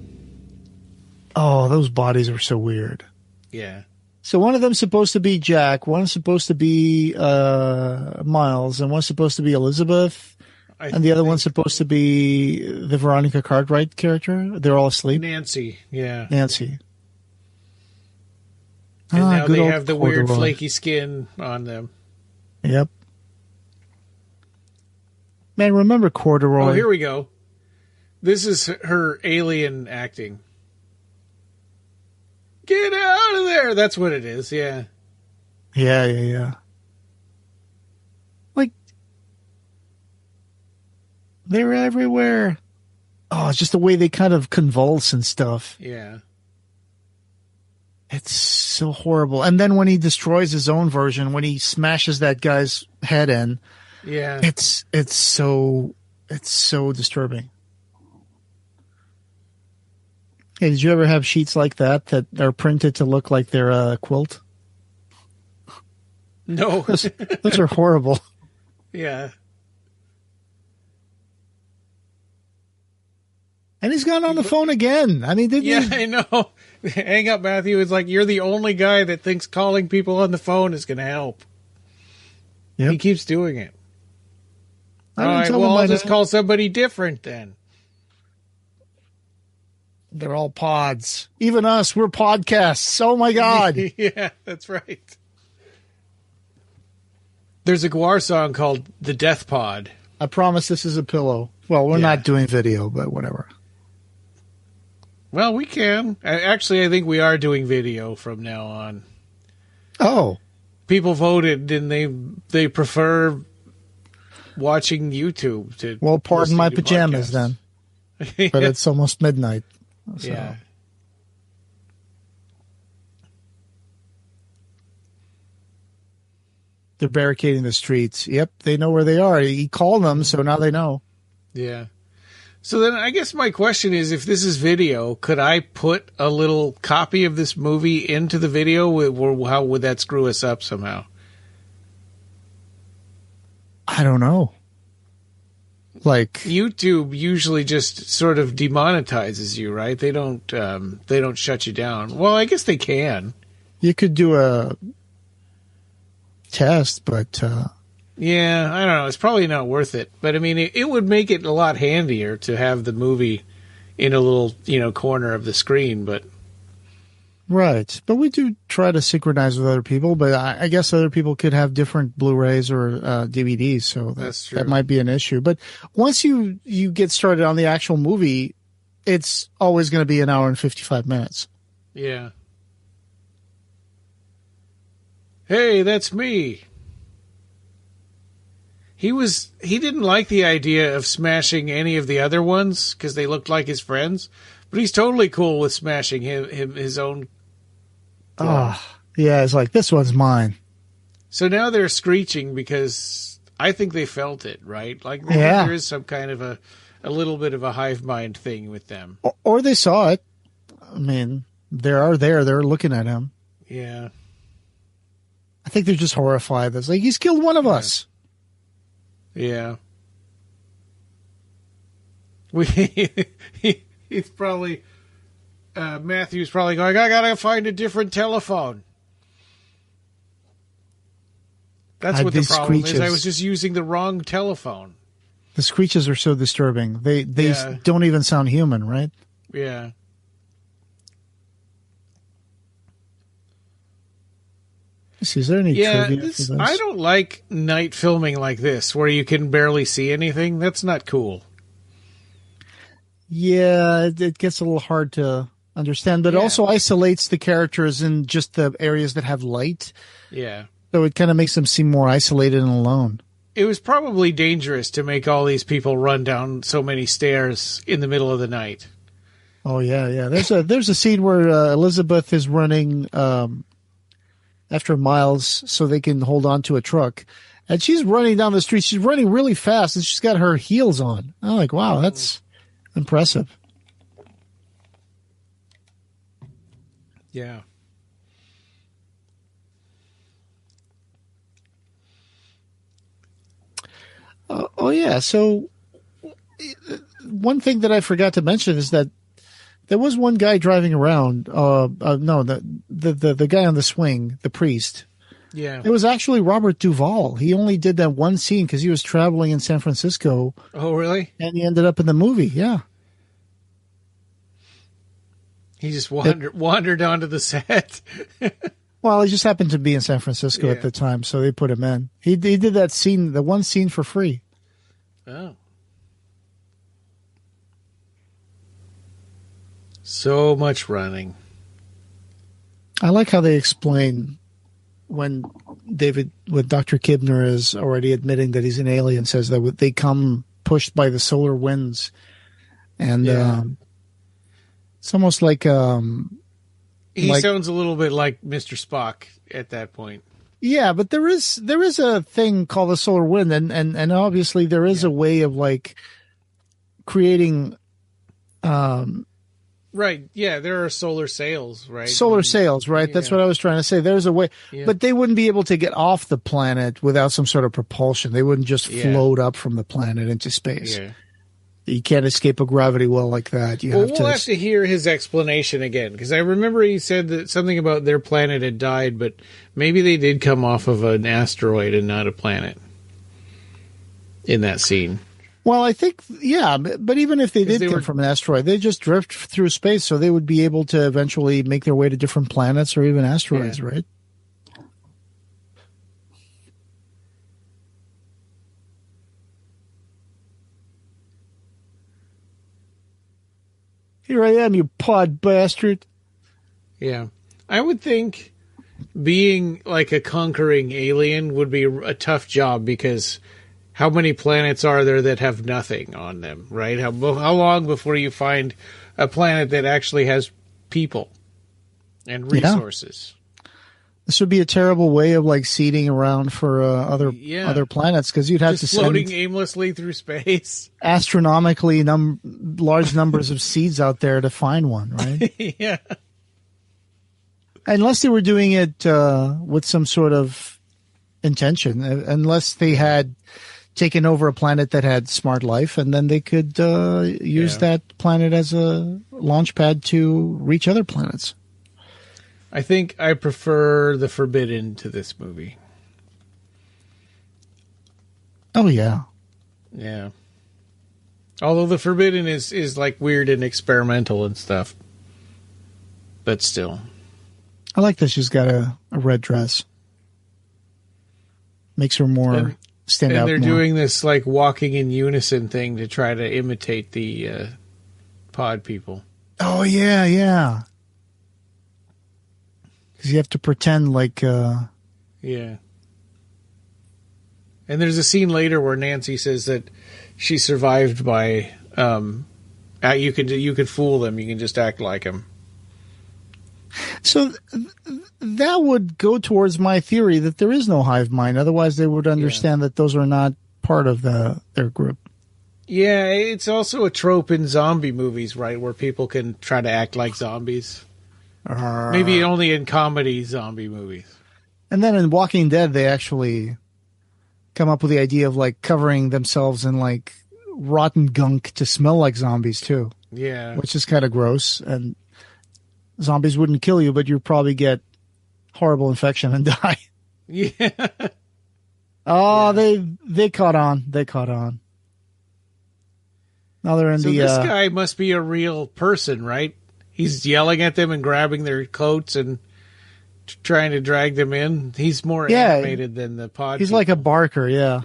Oh, those bodies are so weird. Yeah. So one of them's supposed to be Jack, one's supposed to be Miles, and one's supposed to be Elizabeth, and the other one's supposed to be the Veronica Cartwright character. They're all asleep. Nancy, yeah. Nancy. And now they have the weird flaky skin on them. Yep. Man, remember Corduroy? Oh, here we go. This is her alien acting. Get out of there! That's what it is, yeah. Yeah. Like, they're everywhere. Oh, it's just the way they kind of convulse and stuff. Yeah. It's so horrible. And then when he destroys his own version, when he smashes that guy's head in, it's so disturbing. Hey, did you ever have sheets like that are printed to look like they're a quilt? No. Those are horrible. Yeah. And he's gone on the phone again. I mean, didn't Yeah, he? I know. Hang up, Matthew. It's like you're the only guy that thinks calling people on the phone is going to help. Yep. He keeps doing it. I All didn't right, tell well, him I'll I just don't- call somebody different then. They're all pods. Even us, we're podcasts. Oh, my God. Yeah, that's right. There's a Guar song called The Death Pod. I promise this is a pillow. Well, we're not doing video, but whatever. Well, we can. Actually, I think we are doing video from now on. Oh. People voted, and they prefer watching YouTube to. Well, pardon my listening to pajamas podcasts. then. But it's almost midnight. So. Yeah. They're barricading the streets. Yep, they know where they are. He called them, so now they know. Yeah. So then I guess my question is, if this is video, could I put a little copy of this movie into the video? Or how would that screw us up somehow? I don't know. Like YouTube usually just sort of demonetizes you, right? They don't shut you down. Well, I guess they can. you could do a test, but Yeah, I don't know. It's probably not worth it. But I mean, it would make it a lot handier to have the movie in a little, corner of the screen. But right. But we do try to synchronize with other people. But I guess other people could have different Blu-rays or DVDs, so That's true. that might be an issue. But once you get started on the actual movie, it's always going to be an hour and 55 minutes. yeah. Hey, that's me. He didn't like the idea of smashing any of the other ones because they looked like his friends, but he's totally cool with smashing his own. Yeah, it's like, this one's mine. So now they're screeching because I think they felt it, right? Like maybe Yeah. there is some kind of a little bit of a hive mind thing with them. Or they saw it. I mean, they're looking at him. Yeah. I think they're just horrified. It's like, he's killed one of us. Yeah. He's probably Matthew's probably going, I gotta find a different telephone. That's what the These problem is. I screeches. was just using the wrong telephone. The screeches are so disturbing. They Yeah. don't even sound human, right? Yeah. Is there any Yeah, trivia for this? I don't like night filming like this where you can barely see anything. That's not cool. Yeah, it gets a little hard to understand, but it Yeah. also isolates the characters in just the areas that have light. Yeah. So it kind of makes them seem more isolated and alone. It was probably dangerous to make all these people run down so many stairs in the middle of the night. Oh yeah. There's a scene where Elizabeth is running after Miles so they can hold on to a truck, and she's running down the street. She's running really fast, and she's got her heels on. I'm like, wow, that's impressive. Yeah. Oh yeah. So one thing that I forgot to mention is that there was one guy driving around. No, the guy on the swing, the priest. Yeah. It was actually Robert Duvall. He only did that one scene because he was traveling in San Francisco, Oh, really? and he ended up in the movie. Yeah. He just wandered onto the set. Well, he just happened to be in San Francisco Yeah. at the time, so they put him in. He did that scene, the one scene, for free. Oh. So much running. I like how they explain when Dr. Kibner is already admitting that he's an alien, says that they come pushed by the solar winds. And Yeah. it's almost like, He like- sounds a little bit like Mr. Spock at that point. yeah, but there is a thing called the solar wind, and obviously there is a way of like creating Right. Yeah, there are solar sails, right? solar sails, right? That's Yeah. what I was trying to say. There's a way, Yeah. but they wouldn't be able to get off the planet without some sort of propulsion. They wouldn't just Yeah. float up from the planet into space. Yeah. You can't escape a gravity well like that. We'll have to hear his explanation again, because I remember he said that something about their planet had died, but maybe they did come off of an asteroid and not a planet in that scene. Well, I think, yeah, but even if they did come from an asteroid, they just drift through space, so they would be able to eventually make their way to different planets or even asteroids, right? Here I am, you pod bastard. Yeah. I would think being like a conquering alien would be a tough job, because how many planets are there that have nothing on them, right? How long before you find a planet that actually has people and resources? This would be a terrible way of like seeding around for other planets, because you'd have just to floating aimlessly through space, astronomically large numbers of seeds out there to find one, right? Yeah. Unless they were doing it with some sort of intention, unless they had taken over a planet that had smart life, and then they could use that planet as a launch pad to reach other planets. I think I prefer the Forbidden to this movie. Oh, yeah. Yeah. Although the Forbidden is like weird and experimental and stuff. But still. I like that she's got a red dress. Makes her more stand out. And they're doing this like walking in unison thing to try to imitate the pod people. Oh, yeah, yeah. Because you have to pretend like... Yeah. And there's a scene later where Nancy says that she survived by... you could fool them. You can just act like them. So that would go towards my theory that there is no hive mind. Otherwise, they would understand that those are not part of their group. Yeah, it's also a trope in zombie movies, right, where people can try to act like zombies. Maybe only in comedy zombie movies. And then in Walking Dead, they actually come up with the idea of like covering themselves in like rotten gunk to smell like zombies too. Yeah. Which is kind of gross. And zombies wouldn't kill you, but you'd probably get horrible infection and die. Yeah. Oh, yeah. They caught on. They caught on. Now they're in this guy must be a real person, right? He's yelling at them and grabbing their coats and trying to drag them in. He's more animated than the pod. He's people. like a Barker, yeah.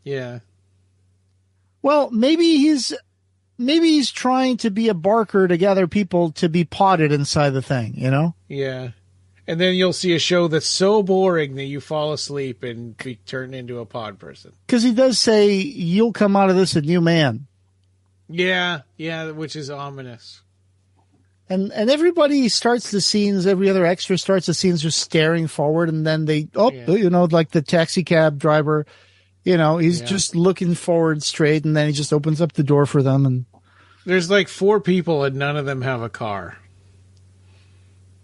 Yeah. Well, maybe he's trying to be a Barker to gather people to be potted inside the thing, you know? Yeah. And then you'll see a show that's so boring that you fall asleep and be turned into a pod person. Because he does say, you'll come out of this a new man. Yeah, which is ominous. And everybody starts the scenes, every other extra starts the scenes just staring forward, and then like the taxi cab driver, he's just looking forward straight, and then he just opens up the door for them. And there's like 4 people and none of them have a car.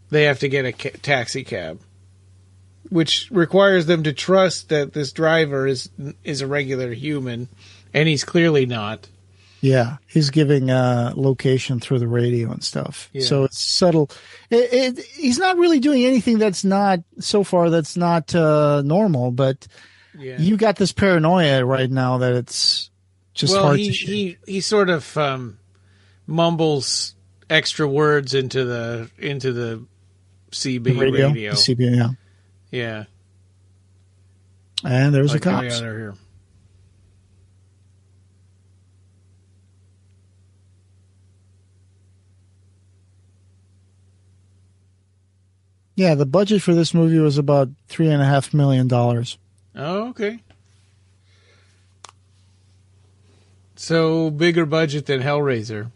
They have to get a taxi cab, which requires them to trust that this driver is a regular human, and he's clearly not. Yeah, he's giving location through the radio and stuff. Yeah. So it's subtle. He's not really doing anything that's not normal, but you got this paranoia right now that it's just hard to shake. He sort of mumbles extra words into the CB radio. The CB, yeah. Yeah. And there's the cops. They're here. Yeah, the budget for this movie was about $3.5 million. Oh, okay. So bigger budget than Hellraiser.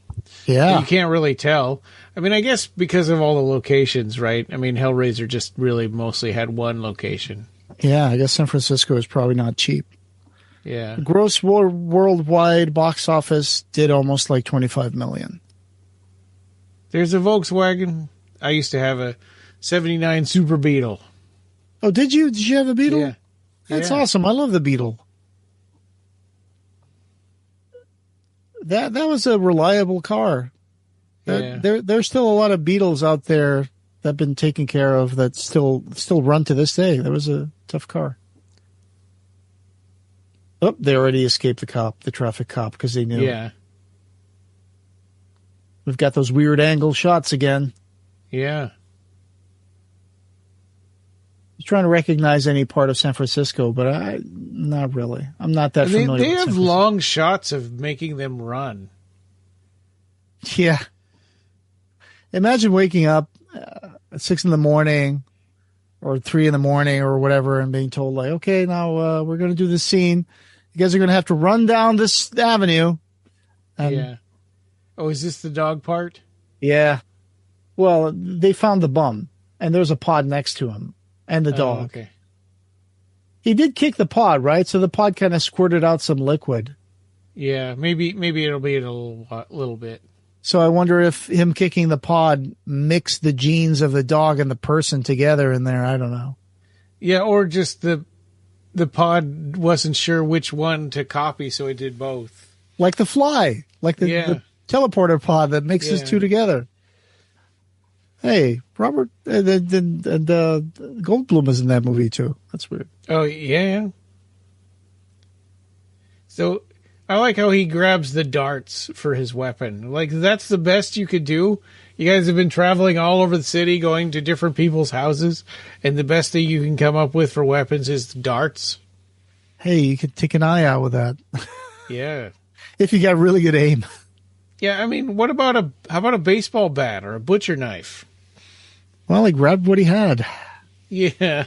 Yeah. But you can't really tell. I mean, I guess because of all the locations, right? I mean, Hellraiser just really mostly had one location. Yeah, I guess San Francisco is probably not cheap. Yeah. Gross worldwide box office did almost like $25 million. There's a Volkswagen. I used to have a 79 Super Beetle. Oh, did you? Did you have a Beetle? Yeah. That's awesome. I love the Beetle. that was a reliable car. There's still a lot of Beetles out there that have been taken care of that still run to this day. That was a tough car. Oh, they already escaped the traffic cop, because they knew. Yeah. We've got those weird angle shots again. Yeah. I'm trying to recognize any part of San Francisco, but not really. I'm not that familiar. They have long shots of making them run. Yeah. Imagine waking up at 6 a.m. or 3 a.m. or whatever and being told, like, okay, now we're going to do this scene. You guys are going to have to run down this avenue. Yeah. Oh, is this the dog part? Yeah. Well, they found the bum, and there's a pod next to him, and the dog. Okay. He did kick the pod, right? So the pod kind of squirted out some liquid. Yeah, maybe it'll be in a little bit. So I wonder if him kicking the pod mixed the genes of the dog and the person together in there. I don't know. Yeah, or just the pod wasn't sure which one to copy, so it did both. Like the fly, like the teleporter pod that mixes two together. Hey, Robert, the Goldblum is in that movie too. That's weird. Oh, yeah. So I like how he grabs the darts for his weapon. Like, that's the best you could do. You guys have been traveling all over the city, going to different people's houses, and the best thing you can come up with for weapons is darts. Hey, you could take an eye out with that. Yeah. If you got really good aim. Yeah, I mean, how about a baseball bat or a butcher knife? Well, he grabbed what he had. Yeah.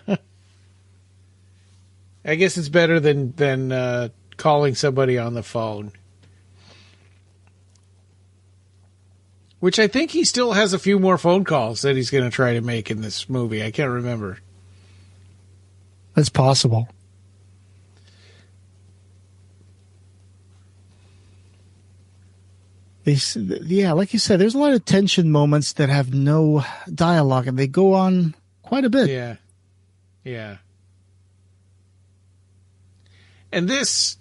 I guess it's better than calling somebody on the phone. Which I think he still has a few more phone calls that he's going to try to make in this movie. I can't remember. That's possible. Yeah, like you said, there's a lot of tension moments that have no dialogue, and they go on quite a bit. Yeah. Yeah. And this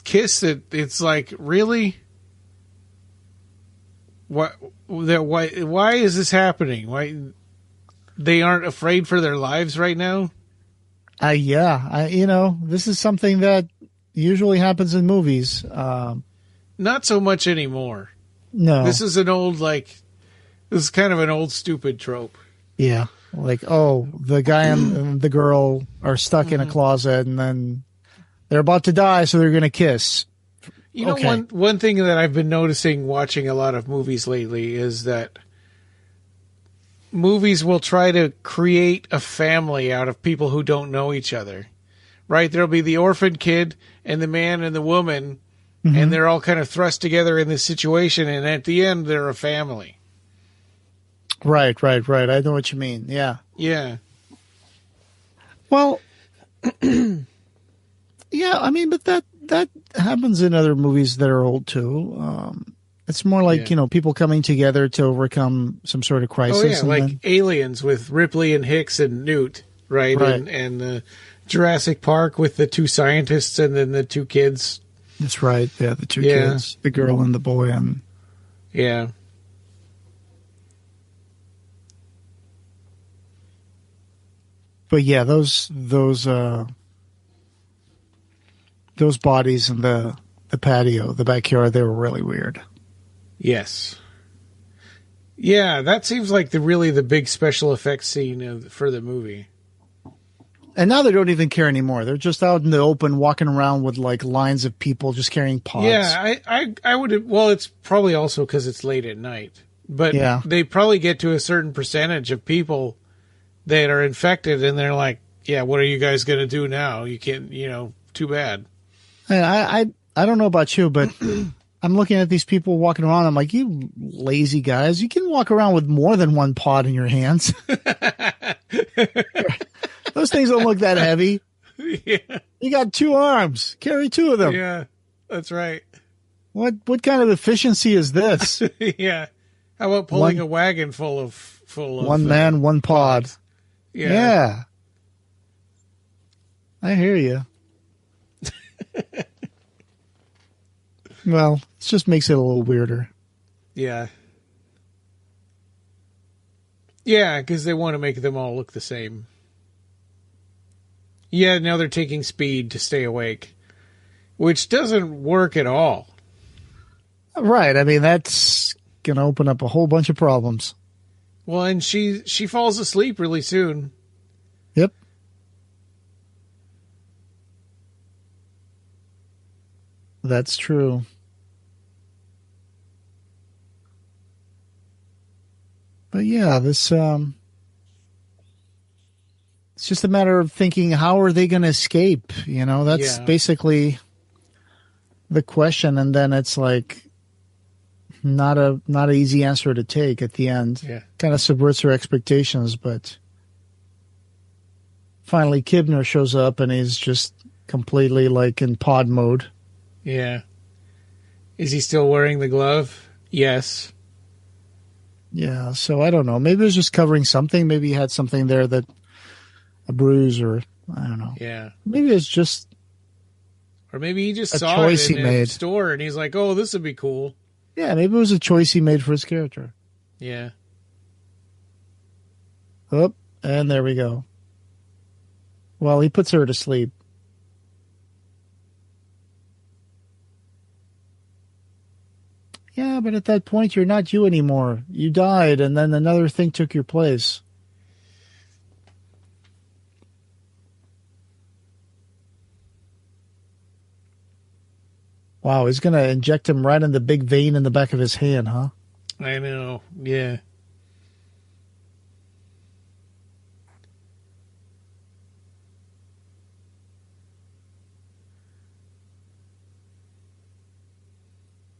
kiss, it's like, really? Why is this happening? Why they aren't afraid for their lives right now? This is something that usually happens in movies. Not so much anymore. No. This is kind of an old stupid trope. Yeah. Like, the guy and the girl are stuck in a closet, and then they're about to die, so they're going to kiss. You know, one thing that I've been noticing watching a lot of movies lately is that movies will try to create a family out of people who don't know each other. Right? There'll be the orphan kid and the man and the woman, and they're all kind of thrust together in this situation, and at the end, they're a family. Right. I know what you mean. Yeah. Yeah. Well, yeah, I mean, but that happens in other movies that are old too. It's more like, people coming together to overcome some sort of crisis. Oh, yeah, like Aliens with Ripley and Hicks and Newt, right? And Jurassic Park with the two scientists and then the two kids. That's right. Yeah, the two kids, the girl and the boy. Yeah. But yeah, those bodies in the patio, the backyard, they were really weird. Yes. Yeah, that seems like the big special effects scene for the movie. And now they don't even care anymore. They're just out in the open, walking around with like lines of people just carrying pods. Yeah, I would. Well, it's probably also because it's late at night. But they probably get to a certain percentage of people that are infected, and they're like, "Yeah, what are you guys going to do now? You can't, too bad." And I don't know about you, but I'm looking at these people walking around. I'm like, you lazy guys, you can walk around with more than one pod in your hands. Those things don't look that heavy. Yeah. You got 2 arms. Carry 2 of them. Yeah, that's right. What kind of efficiency is this? Yeah. How about pulling a wagon full of one man, one pod? Pods. Yeah. I hear you. Well, it just makes it a little weirder. Yeah. Yeah, because they want to make them all look the same. Yeah, now they're taking speed to stay awake, which doesn't work at all. Right. I mean, that's going to open up a whole bunch of problems. Well, and she falls asleep really soon. Yep. That's true. But yeah, this it's just a matter of thinking, how are they going to escape? You know, that's basically the question, and then it's like not an easy answer to take at the end. Yeah. Kind of subverts her expectations, but finally Kibner shows up and he's just completely like in pod mode. Yeah. Is he still wearing the glove? Yes. Yeah, so I don't know. Maybe it was just covering something. Maybe he had something there that a bruise, or I don't know. Yeah. Maybe it's just, or maybe he just a saw choice it in he the made. store and he's like, "Oh, this would be cool." Yeah, maybe it was a choice he made for his character. Yeah. Oh, and there we go. Well, he puts her to sleep. Yeah, but at that point, you're not you anymore. You died, and then another thing took your place. Wow, he's going to inject him right in the big vein in the back of his hand, huh? I know. Yeah.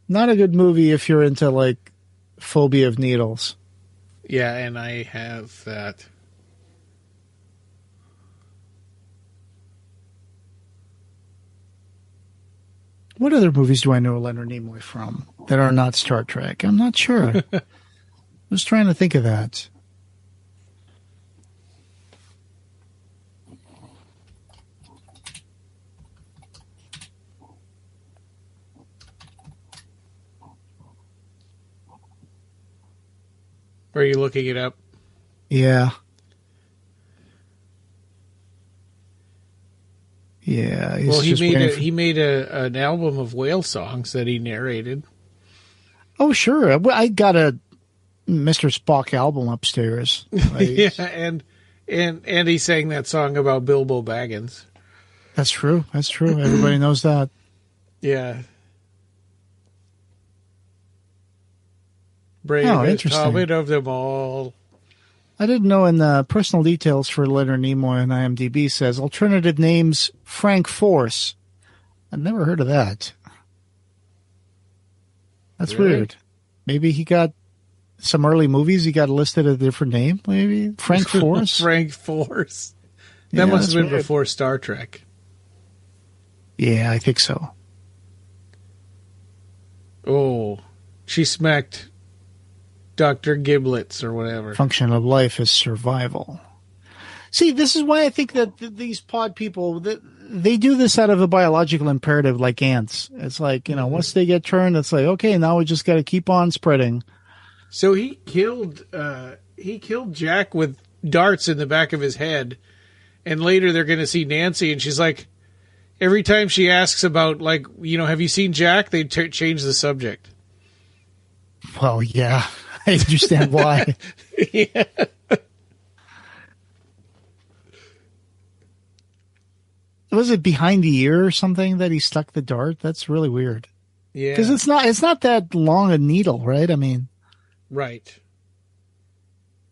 Not a good movie if you're into, like, phobia of needles. Yeah, and I have that. What other movies do I know Leonard Nimoy from that are not Star Trek? I'm not sure. I was trying to think of that. Are you looking it up? Yeah. Yeah. Well, he made an album of whale songs that he narrated. Oh, sure. I got a Mr. Spock album upstairs. Yeah, and he sang that song about Bilbo Baggins. That's true. That's true. Everybody knows that. Yeah. Bravest hobbit of them all. I didn't know in the personal details for Leonard Nimoy on IMDb says alternative names Frank Force. I've never heard of that. That's really weird. Maybe he got some early movies. He got listed a different name. Maybe Frank Force. Frank Force. That must have been before Star Trek. Yeah, I think so. Oh, she smacked Dr. Giblets or whatever. Function of life is survival. See, this is why I think that these pod people, they do this out of a biological imperative like ants. It's like, you know, once they get turned, it's like, okay, now we just got to keep on spreading. So he killed Jack with darts in the back of his head. And later they're going to see Nancy, and she's like, every time she asks about, like, you know, have you seen Jack? They change the subject. Well, yeah. I understand why. Yeah. Was it behind the ear or something that he stuck the dart? That's really weird. Yeah. Because it's not that long a needle, right? I mean. Right.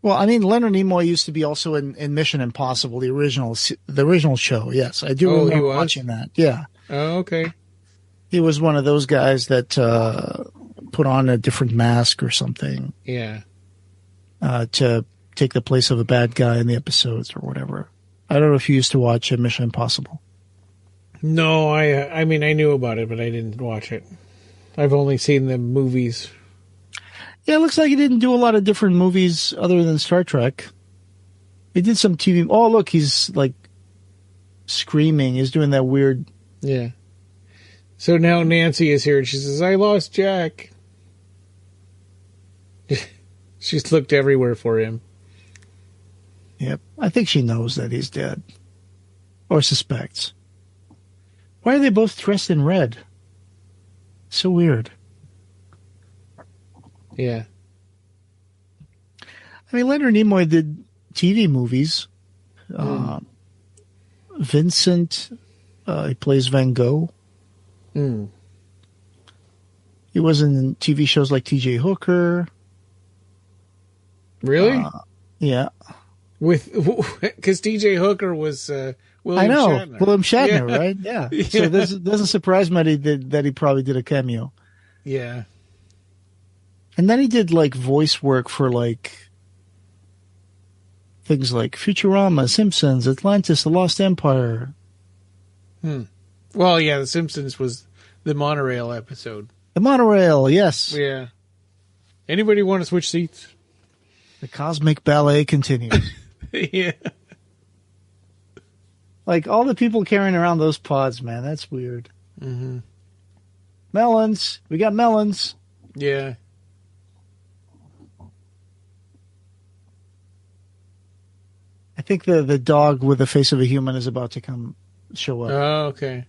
Well, I mean, Leonard Nimoy used to be also in Mission Impossible, the original show. Yes, I do remember watching that. Yeah. Oh, okay. He was one of those guys that put on a different mask or something. Yeah. To take the place of a bad guy in the episodes or whatever. I don't know if you used to watch Mission Impossible. No, I mean, I knew about it, but I didn't watch it. I've only seen the movies. Yeah, it looks like he didn't do a lot of different movies other than Star Trek. He did some TV. Oh, look, he's like screaming. He's doing that weird. Yeah. So now Nancy is here, and she says, I lost Jack. She's looked everywhere for him. Yep. I think she knows that he's dead. Or suspects. Why are they both dressed in red? So weird. Yeah. I mean, Leonard Nimoy did TV movies. Vincent, he plays Van Gogh. He was in TV shows like T.J. Hooker. Really? Yeah. Because T.J. Hooker was William Shatner. William Shatner, right? Yeah. So this doesn't surprise me that he probably did a cameo. Yeah. And then he did like voice work for like things like Futurama, Simpsons, Atlantis, The Lost Empire. Well, yeah, The Simpsons was the monorail episode. The monorail, yes. Yeah. Anybody want to switch seats? The cosmic ballet continues. Yeah. Like all the people carrying around those pods, man, that's weird. Mm-hmm. Melons. We got melons. Yeah. I think the dog with the face of a human is about to show up. Oh, okay.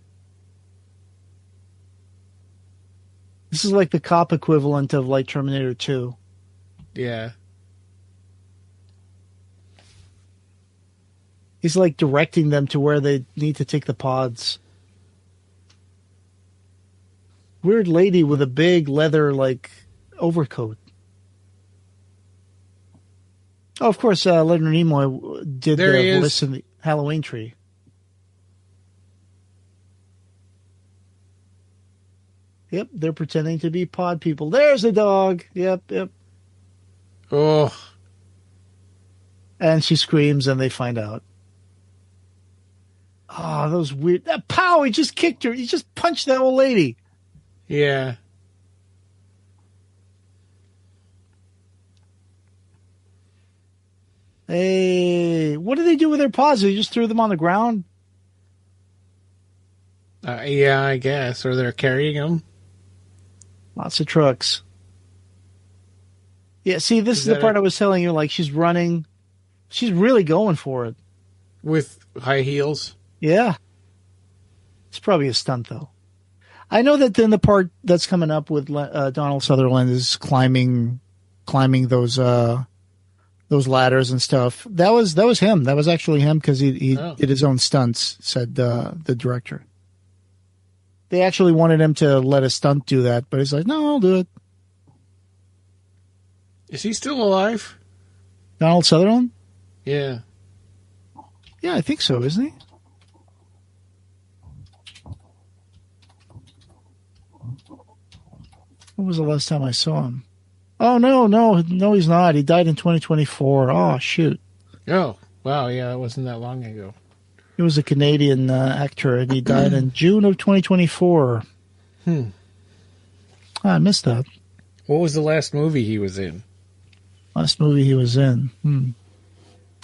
This is like the cop equivalent of like Terminator 2. Yeah. He's like directing them to where they need to take the pods. Weird lady with a big leather like overcoat. Oh, of course, Leonard Nimoy did the voice in the Halloween Tree. Yep, they're pretending to be pod people. There's the dog. Yep. Oh. And she screams, and they find out. Oh, those weird... Pow! He just kicked her. He just punched that old lady. Yeah. Hey, what do they do with their paws? They just threw them on the ground? Yeah, I guess. Or they're carrying them. Lots of trucks. Yeah, see, this is the part I was telling you. Like, she's running. She's really going for it. With high heels? Yeah. It's probably a stunt, though. I know that then the part that's coming up with Donald Sutherland is climbing those ladders and stuff. That was him. That was actually him because he did his own stunts, said the director. They actually wanted him to let a stunt do that, but he's like, no, I'll do it. Is he still alive? Donald Sutherland? Yeah. Yeah, I think so, isn't he? When was the last time I saw him? Oh, no, he's not. He died in 2024. Oh, shoot. Oh, wow, yeah, that wasn't that long ago. He was a Canadian actor, and he died in June of 2024. I missed that. What was the last movie he was in? Last movie he was in?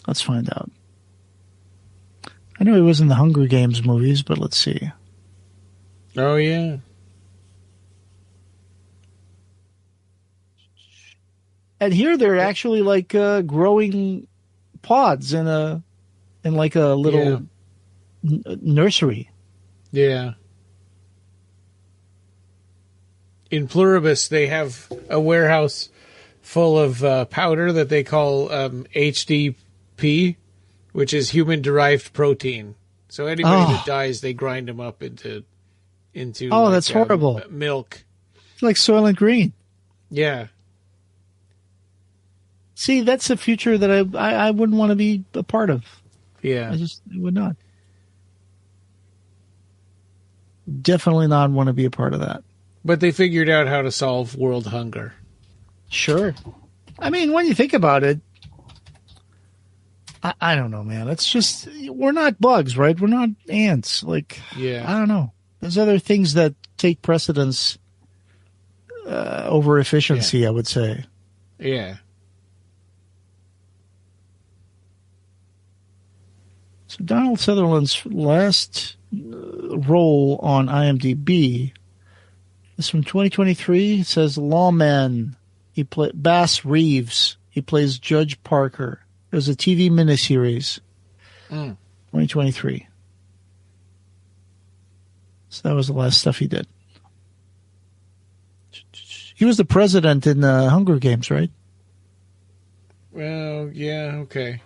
Let's find out. I know he was in the Hunger Games movies, but let's see. Oh, yeah. And here they're actually like growing pods in like a little nursery. Yeah. In Pluribus, they have a warehouse full of powder that they call HDP, which is human-derived protein. So anybody that dies, they grind them up into like, that's horrible. Milk. It's like Soylent Green. Yeah. See, that's a future that I wouldn't want to be a part of. Yeah. I would not. Definitely not want to be a part of that. But they figured out how to solve world hunger. Sure. I mean, when you think about it, I don't know, man. It's just, we're not bugs, right? We're not ants. Like, yeah. I don't know. There's other things that take precedence over efficiency, I would say. Yeah. So Donald Sutherland's last role on IMDb This is from 2023. It says Lawman. Bass Reeves. He plays Judge Parker. It was a TV miniseries. 2023. So that was the last stuff he did. He was the president in the Hunger Games, right? Well, yeah, okay.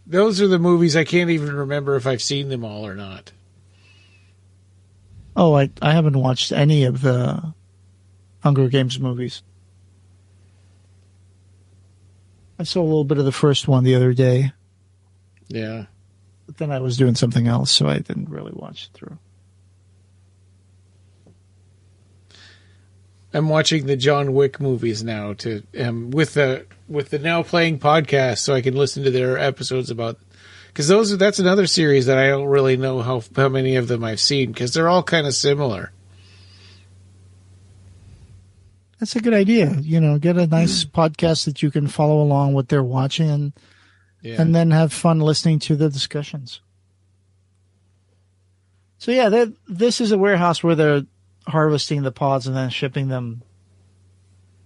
Those are the movies I can't even remember if I've seen them all or not. Oh, I haven't watched any of the Hunger Games movies. I saw a little bit of the first one the other day. Yeah. But then I was doing something else, so I didn't really watch it through. I'm watching the John Wick movies now with the now playing podcast, so I can listen to their episodes about, because that's another series that I don't really know how many of them I've seen, because they're all kind of similar. That's a good idea. Get a nice podcast that you can follow along what they're watching and then have fun listening to the discussions. So yeah, this is a warehouse where they're harvesting the pods and then shipping them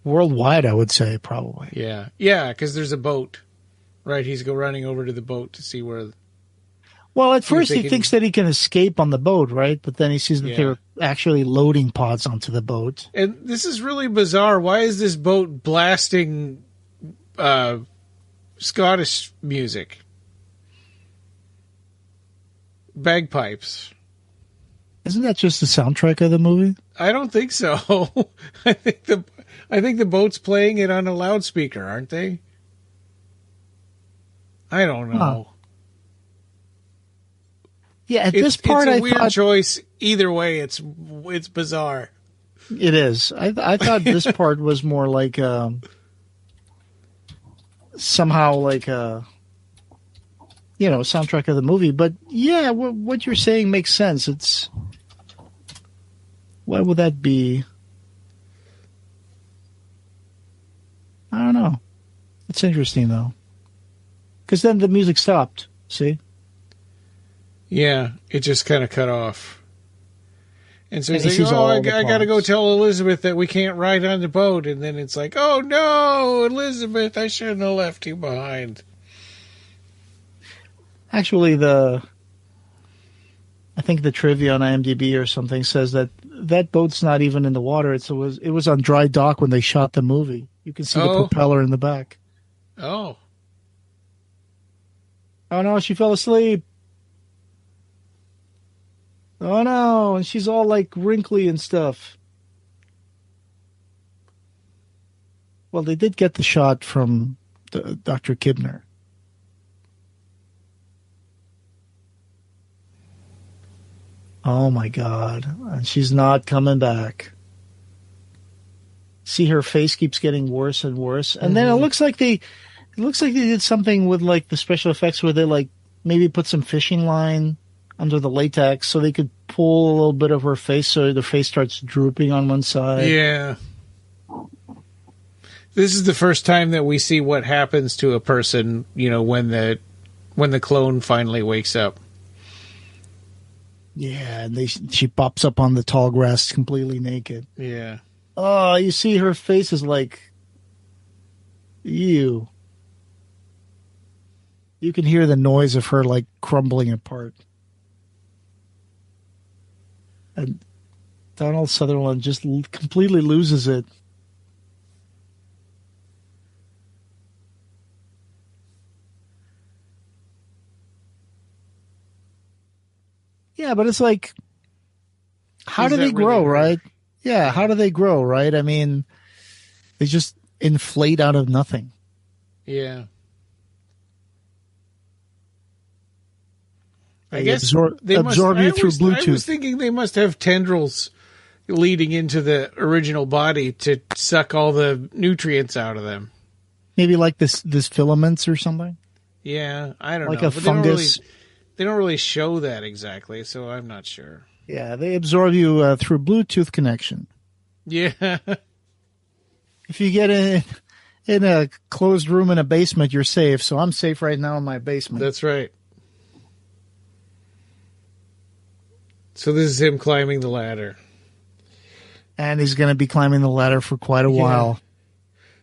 worldwide, I would say, probably. Yeah. Yeah, because there's a boat, right? He's running over to the boat to see where... Well, at first he thinks that he can escape on the boat, right? But then he sees that they're actually loading pods onto the boat. And this is really bizarre. Why is this boat blasting Scottish music? Bagpipes. Isn't that just the soundtrack of the movie? I don't think so. I think the boat's playing it on a loudspeaker, aren't they? I don't know. Huh. Yeah, at this part, it's a weird choice. Either way, it's bizarre. It is. I thought this part was more like somehow like soundtrack of the movie. But yeah, what you're saying makes sense. Why would that be? I don't know. It's interesting though, because then the music stopped. See. Yeah, it just kind of cut off. And so he's like, I got to go tell Elizabeth that we can't ride on the boat. And then it's like, oh, no, Elizabeth, I shouldn't have left you behind. Actually, I think the trivia on IMDb or something says that boat's not even in the water. It was on dry dock when they shot the movie. You can see the propeller in the back. Oh. Oh, no, she fell asleep. Oh, no, and she's all, like, wrinkly and stuff. Well, they did get the shot from Dr. Kibner. Oh, my God. And she's not coming back. See, her face keeps getting worse and worse. And then it looks like they did something with, like, the special effects where they, like, maybe put some fishing line under the latex so they could pull a little bit of her face so the face starts drooping on one side. Yeah. This is the first time that we see what happens to a person, when the clone finally wakes up. Yeah, and she pops up on the tall grass completely naked. Yeah. Oh, you see her face is like, ew. You can hear the noise of her, like, crumbling apart. And Donald Sutherland just completely loses it. Yeah, but it's like, how do they grow, right? Yeah, how do they grow, right? I mean, they just inflate out of nothing. Yeah. I guess they absorb you through Bluetooth. I was thinking they must have tendrils leading into the original body to suck all the nutrients out of them. Maybe like this filaments or something? Yeah, I don't know. Like a fungus. They don't really show that exactly, so I'm not sure. Yeah, they absorb you through Bluetooth connection. Yeah. If you get in a closed room in a basement, you're safe. So I'm safe right now in my basement. That's right. So this is him climbing the ladder. And he's going to be climbing the ladder for quite a while.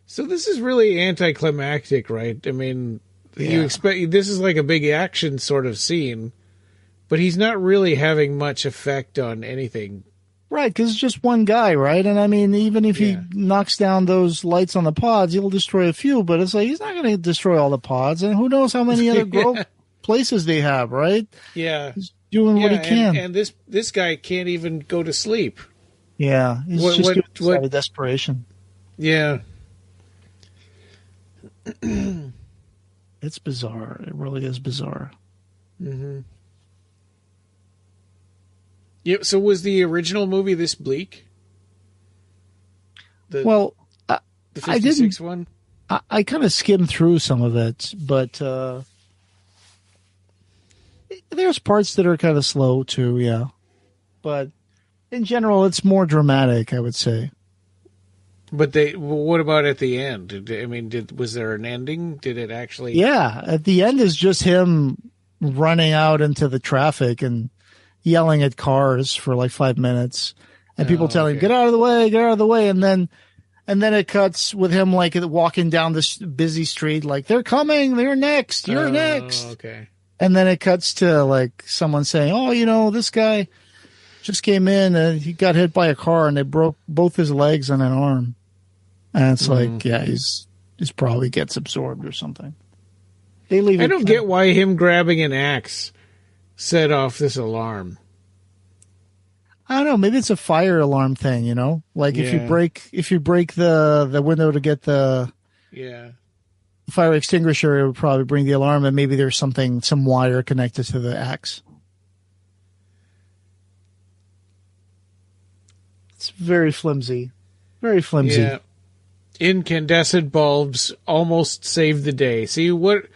So this is really anticlimactic, right? I mean, you expect this is like a big action sort of scene, but he's not really having much effect on anything. Right, because it's just one guy, right? And I mean, even if he knocks down those lights on the pods, he'll destroy a few, but it's like he's not going to destroy all the pods. And who knows how many other places they have, right? Yeah. He's doing what he can. And this guy can't even go to sleep. Yeah, he's just doing this out of desperation. Yeah. It's bizarre. It really is bizarre. Mm-hmm. Yeah. So was the original movie this bleak? The 56 one? I kind of skimmed through some of it, but there's parts that are kind of slow too, yeah. But in general, it's more dramatic, I would say. But what about at the end? Was there an ending? Did it actually? Yeah, at the end is just him running out into the traffic and yelling at cars for like 5 minutes, and people telling him, "Get out of the way, get out of the way," and then it cuts with him like walking down this busy street, like they're coming, they're next, you're next. Okay. And then it cuts to like someone saying, "Oh, this guy just came in and he got hit by a car and they broke both his legs and an arm." And it's like, he's probably gets absorbed or something. They leave. I don't get why him grabbing an axe set off this alarm. I don't know. Maybe it's a fire alarm thing, Like if you break the window to get the fire extinguisher, it would probably bring the alarm, and maybe there's some wire connected to the axe. It's very flimsy. Very flimsy. Yeah. Incandescent bulbs almost saved the day. See, what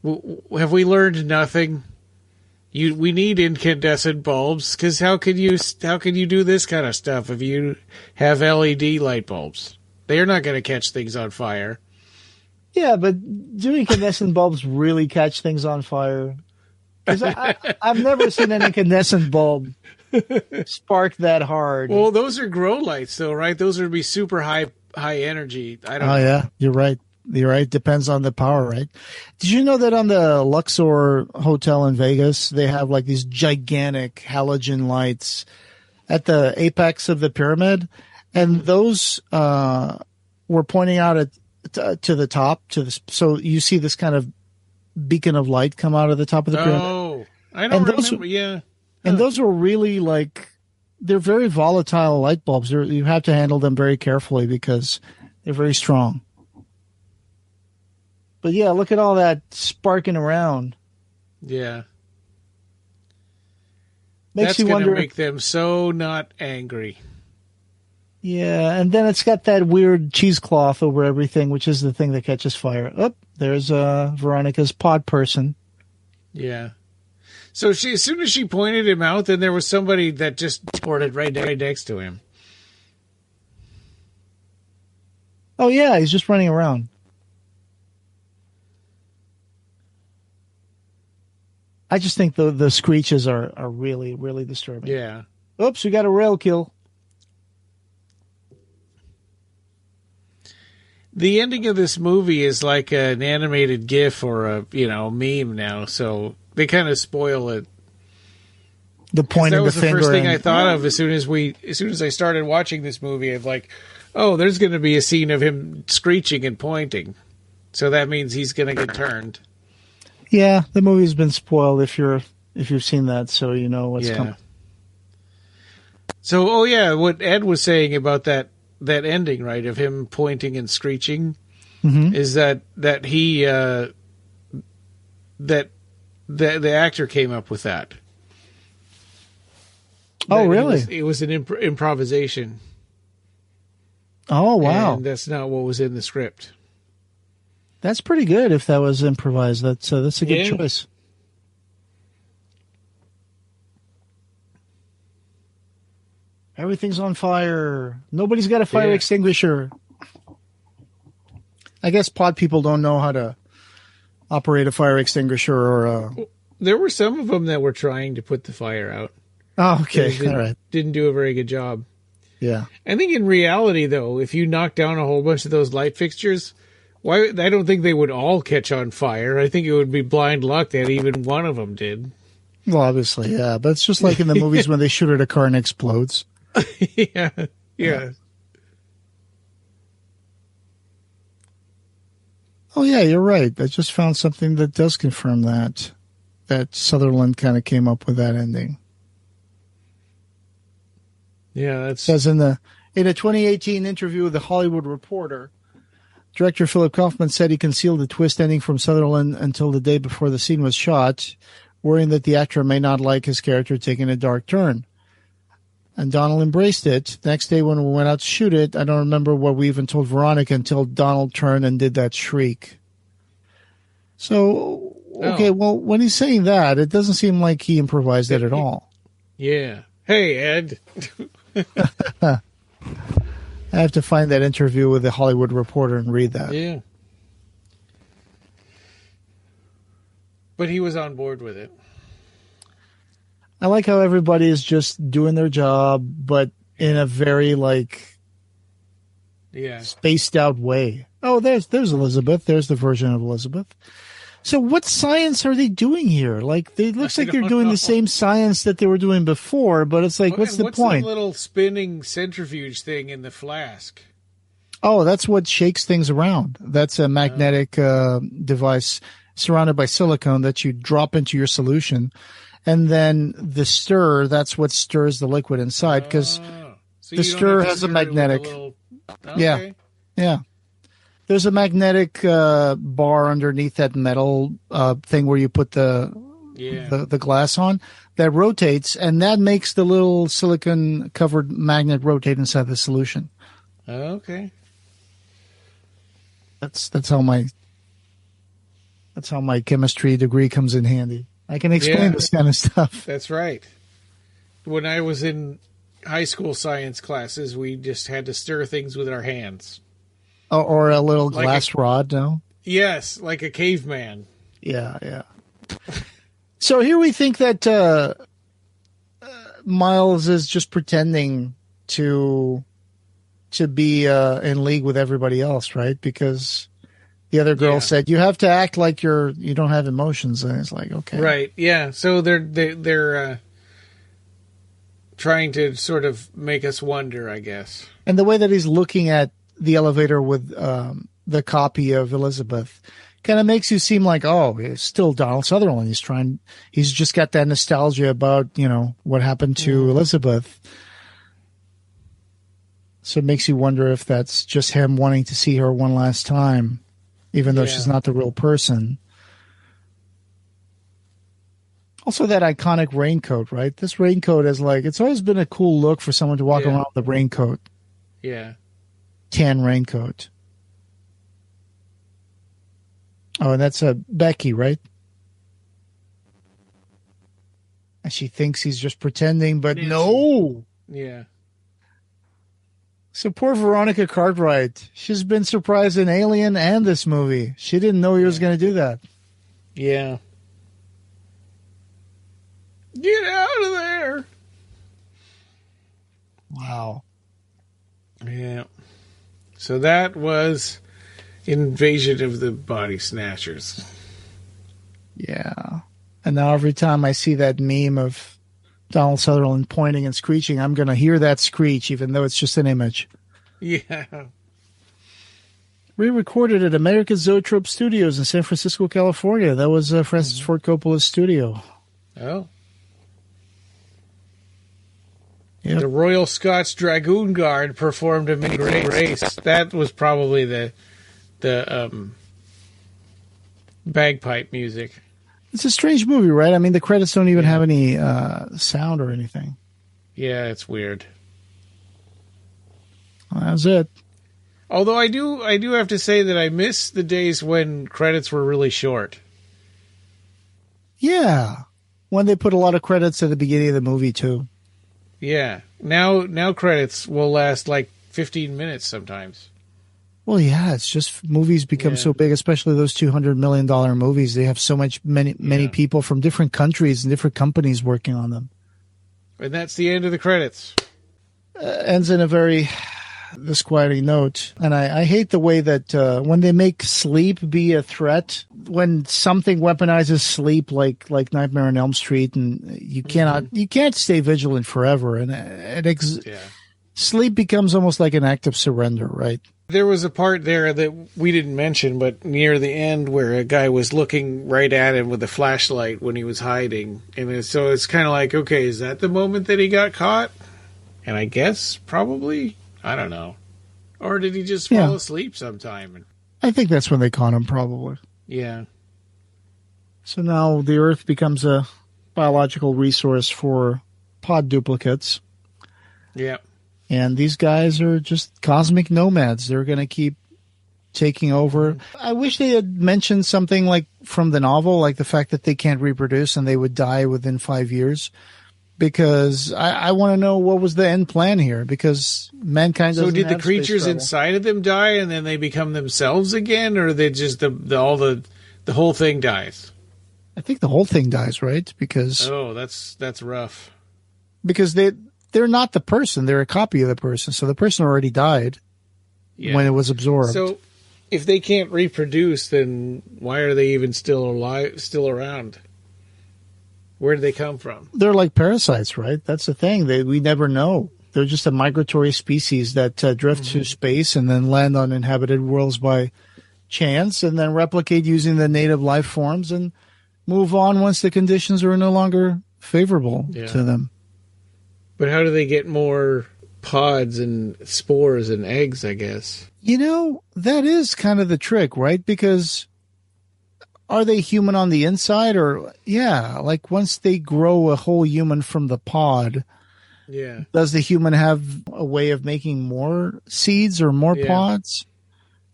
have we learned? Nothing. We need incandescent bulbs, because how can you do this kind of stuff if you have LED light bulbs? They're not going to catch things on fire. Yeah, but do incandescent bulbs really catch things on fire? Because I've never seen an incandescent bulb spark that hard. Well, those are grow lights, though, right? Those would be super high energy. I don't know. Yeah, you're right. You're right. Depends on the power, right? Did you know that on the Luxor Hotel in Vegas, they have like these gigantic halogen lights at the apex of the pyramid, and those were pointing out to the top, so you see this kind of beacon of light come out of the top of the pyramid. Oh, I don't remember. Yeah. And those were really they're very volatile light bulbs. You have to handle them very carefully because they're very strong. But yeah, look at all that sparking around. Yeah. Makes you wonder. That's going to make them so not angry. Yeah, and then it's got that weird cheesecloth over everything, which is the thing that catches fire. Oh, there's Veronica's pod person. Yeah. So as soon as she pointed him out, then there was somebody that just ported right next to him. Oh yeah, he's just running around. I just think the screeches are really, really disturbing. Yeah. Oops, we got a rail kill. The ending of this movie is like an animated GIF or a meme now, so they kind of spoil it. The point of the finger. That was the first thing I thought of as soon as I started watching this movie. I'm like, oh, there's going to be a scene of him screeching and pointing, so that means he's going to get turned. Yeah, the movie's been spoiled if you've seen that, so you know what's coming. So, what Ed was saying about that ending, right, of him pointing and screeching, is that he that the actor came up with that. Oh, really? It was an improvisation. Oh, wow! And that's not what was in the script. That's pretty good. If that was improvised, that's a good choice. Everything's on fire. Nobody's got a fire extinguisher. I guess pod people don't know how to operate a fire extinguisher or. There were some of them that were trying to put the fire out. Oh, okay. All right. Didn't do a very good job. Yeah. I think in reality, though, if you knock down a whole bunch of those light fixtures, I don't think they would all catch on fire. I think it would be blind luck that even one of them did. Well, obviously, yeah. But it's just like in the movies when they shoot at a car and it explodes. Yeah. Oh, yeah, you're right. I just found something that does confirm that Sutherland kind of came up with that ending. Yeah, It says in a 2018 interview with The Hollywood Reporter, director Phillip Kaufman said he concealed the twist ending from Sutherland until the day before the scene was shot, worrying that the actor may not like his character taking a dark turn. And Donald embraced it. The next day when we went out to shoot it, I don't remember what we even told Veronica until Donald turned and did that shriek. So, okay, well, when he's saying that, it doesn't seem like he improvised it at all. Yeah. Hey, Ed. I have to find that interview with The Hollywood Reporter and read that. Yeah. But he was on board with it. I like how everybody is just doing their job, but in a very spaced out way. Oh, there's Elizabeth. There's the version of Elizabeth. So what science are they doing here? Like, it looks like they're doing the same science that they were doing before, but it's like, what's the point? What's the little spinning centrifuge thing in the flask? Oh, that's what shakes things around. That's a magnetic device surrounded by silicone that you drop into your solution. And then the stir, that's what stirs the liquid inside, because the stir has a magnetic. Okay. Yeah. There's a magnetic bar underneath that metal thing where you put the glass on that rotates, and that makes the little silicon-covered magnet rotate inside the solution. Okay. That's how my chemistry degree comes in handy. I can explain this kind of stuff. That's right. When I was in high school science classes, we just had to stir things with our hands. Or a little glass rod, no? Yes, like a caveman. Yeah. So here we think that Miles is just pretending to be in league with everybody else, right? Because the other girl said, you have to act like you don't have emotions. And it's like, okay. Right, yeah. So they're trying to sort of make us wonder, I guess. And the way that he's looking at the elevator with the copy of Elizabeth kind of makes you seem like, oh, it's still Donald Sutherland. He's just got that nostalgia about, what happened to Elizabeth. So it makes you wonder if that's just him wanting to see her one last time, even though she's not the real person. Also, that iconic raincoat, right? This raincoat is it's always been a cool look for someone to walk around with a raincoat. Yeah. Tan raincoat. Oh, and that's Becky, right? And she thinks he's just pretending, but no. Yeah. So poor Veronica Cartwright. She's been surprised in Alien and this movie. She didn't know he was going to do that. Yeah. Get out of there. Wow. Yeah. So that was Invasion of the Body Snatchers. Yeah. And now every time I see that meme of Donald Sutherland pointing and screeching, I'm going to hear that screech, even though it's just an image. Yeah. Re-recorded at American Zoetrope Studios in San Francisco, California. That was Francis Ford Coppola's studio. Oh. Yep. The Royal Scots Dragoon Guard performed a grace. That was probably the bagpipe music. It's a strange movie, right? I mean, the credits don't even have any sound or anything. Yeah, it's weird. Well, that was it. Although I do have to say that I miss the days when credits were really short. Yeah. When they put a lot of credits at the beginning of the movie, too. Yeah. Now credits will last 15 minutes sometimes. Well, yeah, it's just movies become so big, especially those $200 million movies. They have so many people from different countries and different companies working on them. And that's the end of the credits. ends in a very disquieting note. And I hate the way that when they make sleep be a threat, when something weaponizes sleep like Nightmare on Elm Street, and you can't stay vigilant forever. And sleep becomes almost like an act of surrender, right? There was a part there that we didn't mention, but near the end where a guy was looking right at him with a flashlight when he was hiding. And so it's kind of like, okay, is that the moment that he got caught? And I guess probably, I don't know. Or did he just fall asleep sometime? I think that's when they caught him, probably. Yeah. So now the Earth becomes a biological resource for pod duplicates. Yeah. And these guys are just cosmic nomads. They're going to keep taking over. I wish they had mentioned something like from the novel, like the fact that they can't reproduce and they would die within 5 years. Because I want to know what was the end plan here. Because mankind doesn't. So did the have creatures inside of them die and then they become themselves again, or they just the whole thing dies? I think the whole thing dies, right? Because that's rough. Because they're not the person; they're a copy of the person. So the person already died when it was absorbed. So if they can't reproduce, then why are they even still around? Where do they come from? They're like parasites, right? That's the thing. We never know. They're just a migratory species that drift through space and then land on inhabited worlds by chance and then replicate using the native life forms and move on once the conditions are no longer favorable to them. But how do they get more pods and spores and eggs, I guess? That is kind of the trick, right? Because are they human on the inside or, like once they grow a whole human from the pod, does the human have a way of making more seeds or more pods?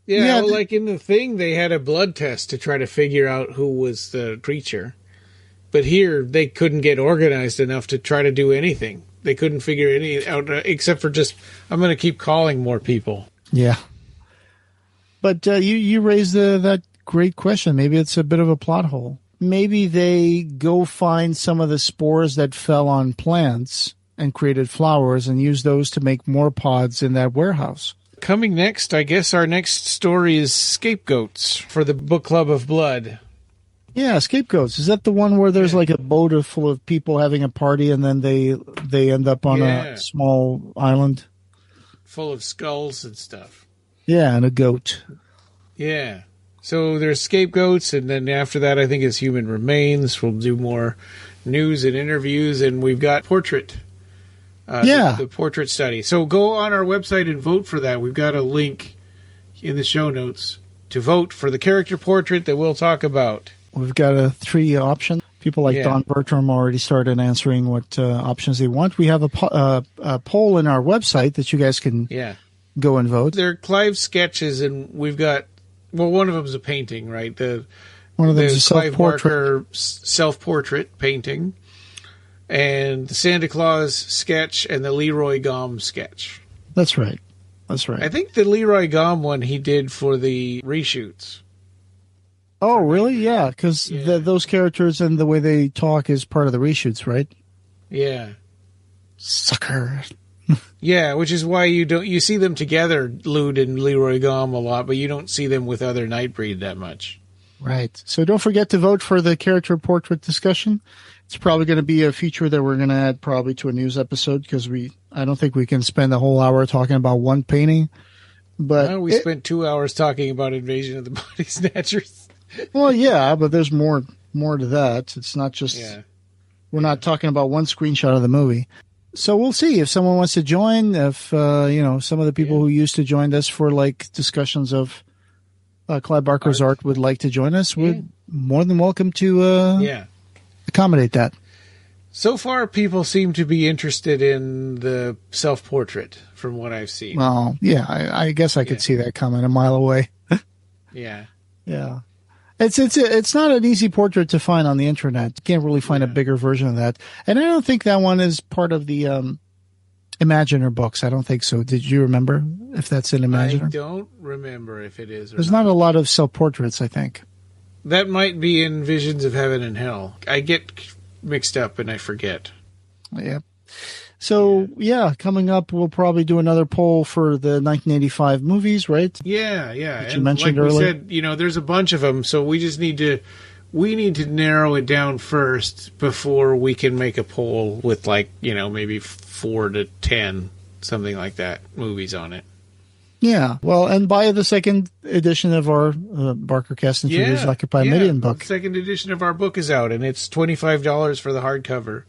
Yeah, well, like in the thing, they had a blood test to try to figure out who was the creature. But here, they couldn't get organized enough to try to do anything. They couldn't figure any out except for just, I'm going to keep calling more people. Yeah. But you raised that great question. Maybe it's a bit of a plot hole. Maybe they go find some of the spores that fell on plants and created flowers and use those to make more pods in that warehouse. Coming next, I guess our next story is Scapegoats for the Book Club of Blood. Yeah, Scapegoats. Is that the one where there's like a boat full of people having a party and then they end up on a small island? Full of skulls and stuff. Yeah, and a goat. Yeah. So there's Scapegoats, and then after that, I think it's Human Remains. We'll do more news and interviews, and we've got Portrait. The Portrait study. So go on our website and vote for that. We've got a link in the show notes to vote for the character portrait that we'll talk about. We've got 3 options. People like Don Bertram already started answering what options they want. We have a poll in our website that you guys can go and vote. They're Clive sketches, and we've got, one of them is a painting, right? One of them is a Clive Barker self-portrait painting, and the Santa Claus sketch, and the Leroy Gomm sketch. That's right. I think the Leroy Gomm one he did for the reshoots. Oh, really? Yeah, because those characters and the way they talk is part of the reshoots, right? Yeah. Sucker. Yeah, which is why you see them together, Lude and Leroy Gomm, a lot, but you don't see them with other Nightbreed that much. Right. So don't forget to vote for the character portrait discussion. It's probably going to be a feature that we're going to add probably to a news episode because I don't think we can spend a whole hour talking about one painting. But we spent 2 hours talking about Invasion of the Body Snatchers. Well, yeah, but there's more to that. It's not just we're not talking about one screenshot of the movie. So we'll see if someone wants to join. If some of the people who used to join us for like discussions of Clive Barker's art would like to join us, we're more than welcome to accommodate that. So far, people seem to be interested in the self-portrait, from what I've seen. Well, yeah, I guess I could see that coming a mile away. Yeah. It's not an easy portrait to find on the internet. You can't really find a bigger version of that. And I don't think that one is part of the Imaginer books. I don't think so. Did you remember if that's in Imaginer? I don't remember if it is or There's not a lot of self-portraits, I think. That might be in Visions of Heaven and Hell. I get mixed up and I forget. Yep. So, yeah, coming up, we'll probably do another poll for the 1985 movies, right? Yeah. That you mentioned like earlier. we said, there's a bunch of them, so we just need to narrow it down first before we can make a poll with maybe 4 to 10, something like that, movies on it. Yeah, well, and buy the second edition of our BarkerCast Interviews Occupy Midian book. The second edition of our book is out, and it's $25 for the hardcover.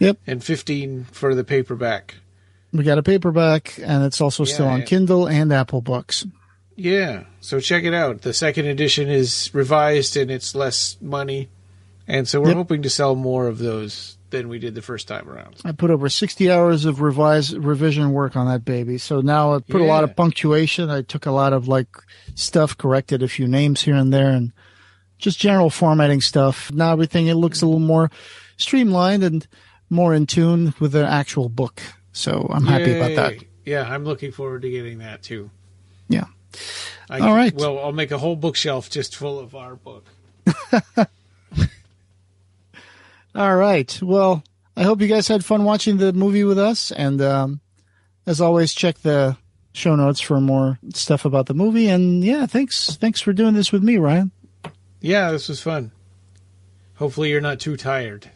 Yep. And $15 for the paperback. We got a paperback, and it's also still on Kindle and Apple Books. Yeah, so check it out. The second edition is revised, and it's less money. And so we're hoping to sell more of those than we did the first time around. I put over 60 hours of revision work on that baby. So now I put a lot of punctuation. I took a lot of stuff, corrected a few names here and there, and just general formatting stuff. Now everything, it looks a little more streamlined and more in tune with the actual book. So I'm happy about that. Yeah, I'm looking forward to getting that too. Yeah. All right. Well, I'll make a whole bookshelf just full of our book. All right. Well, I hope you guys had fun watching the movie with us. And as always, check the show notes for more stuff about the movie. And yeah, thanks for doing this with me, Ryan. Yeah, this was fun. Hopefully you're not too tired.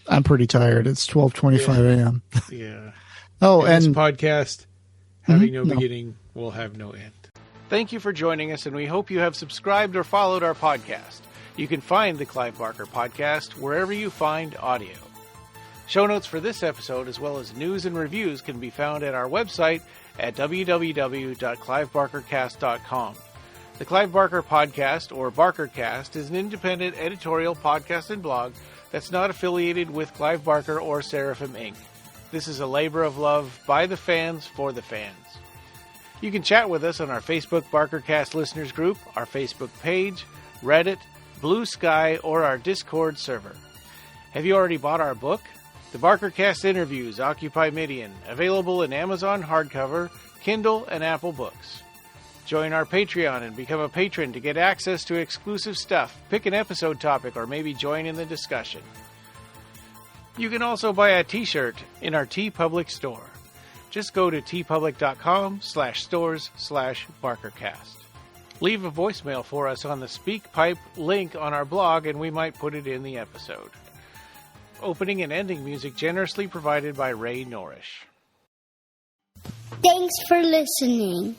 I'm pretty tired. It's 12:25 a.m. Yeah. And this podcast, having no beginning, will have no end. Thank you for joining us, and we hope you have subscribed or followed our podcast. You can find the Clive Barker Podcast wherever you find audio. Show notes for this episode, as well as news and reviews, can be found at our website at www.clivebarkercast.com. The Clive Barker Podcast, or BarkerCast, is an independent editorial podcast and blog that's not affiliated with Clive Barker or Seraphim Inc. This is a labor of love by the fans for the fans. You can chat with us on our Facebook BarkerCast listeners group, our Facebook page, Reddit, Blue Sky, or our Discord server. Have you already bought our book? The BarkerCast Interviews Occupy Midian, available in Amazon hardcover, Kindle, and Apple Books. Join our Patreon and become a patron to get access to exclusive stuff, pick an episode topic, or maybe join in the discussion. You can also buy a t-shirt in our TeePublic store. Just go to teepublic.com/stores/BarkerCast. Leave a voicemail for us on the SpeakPipe link on our blog, and we might put it in the episode. Opening and ending music generously provided by Ray Norrish. Thanks for listening.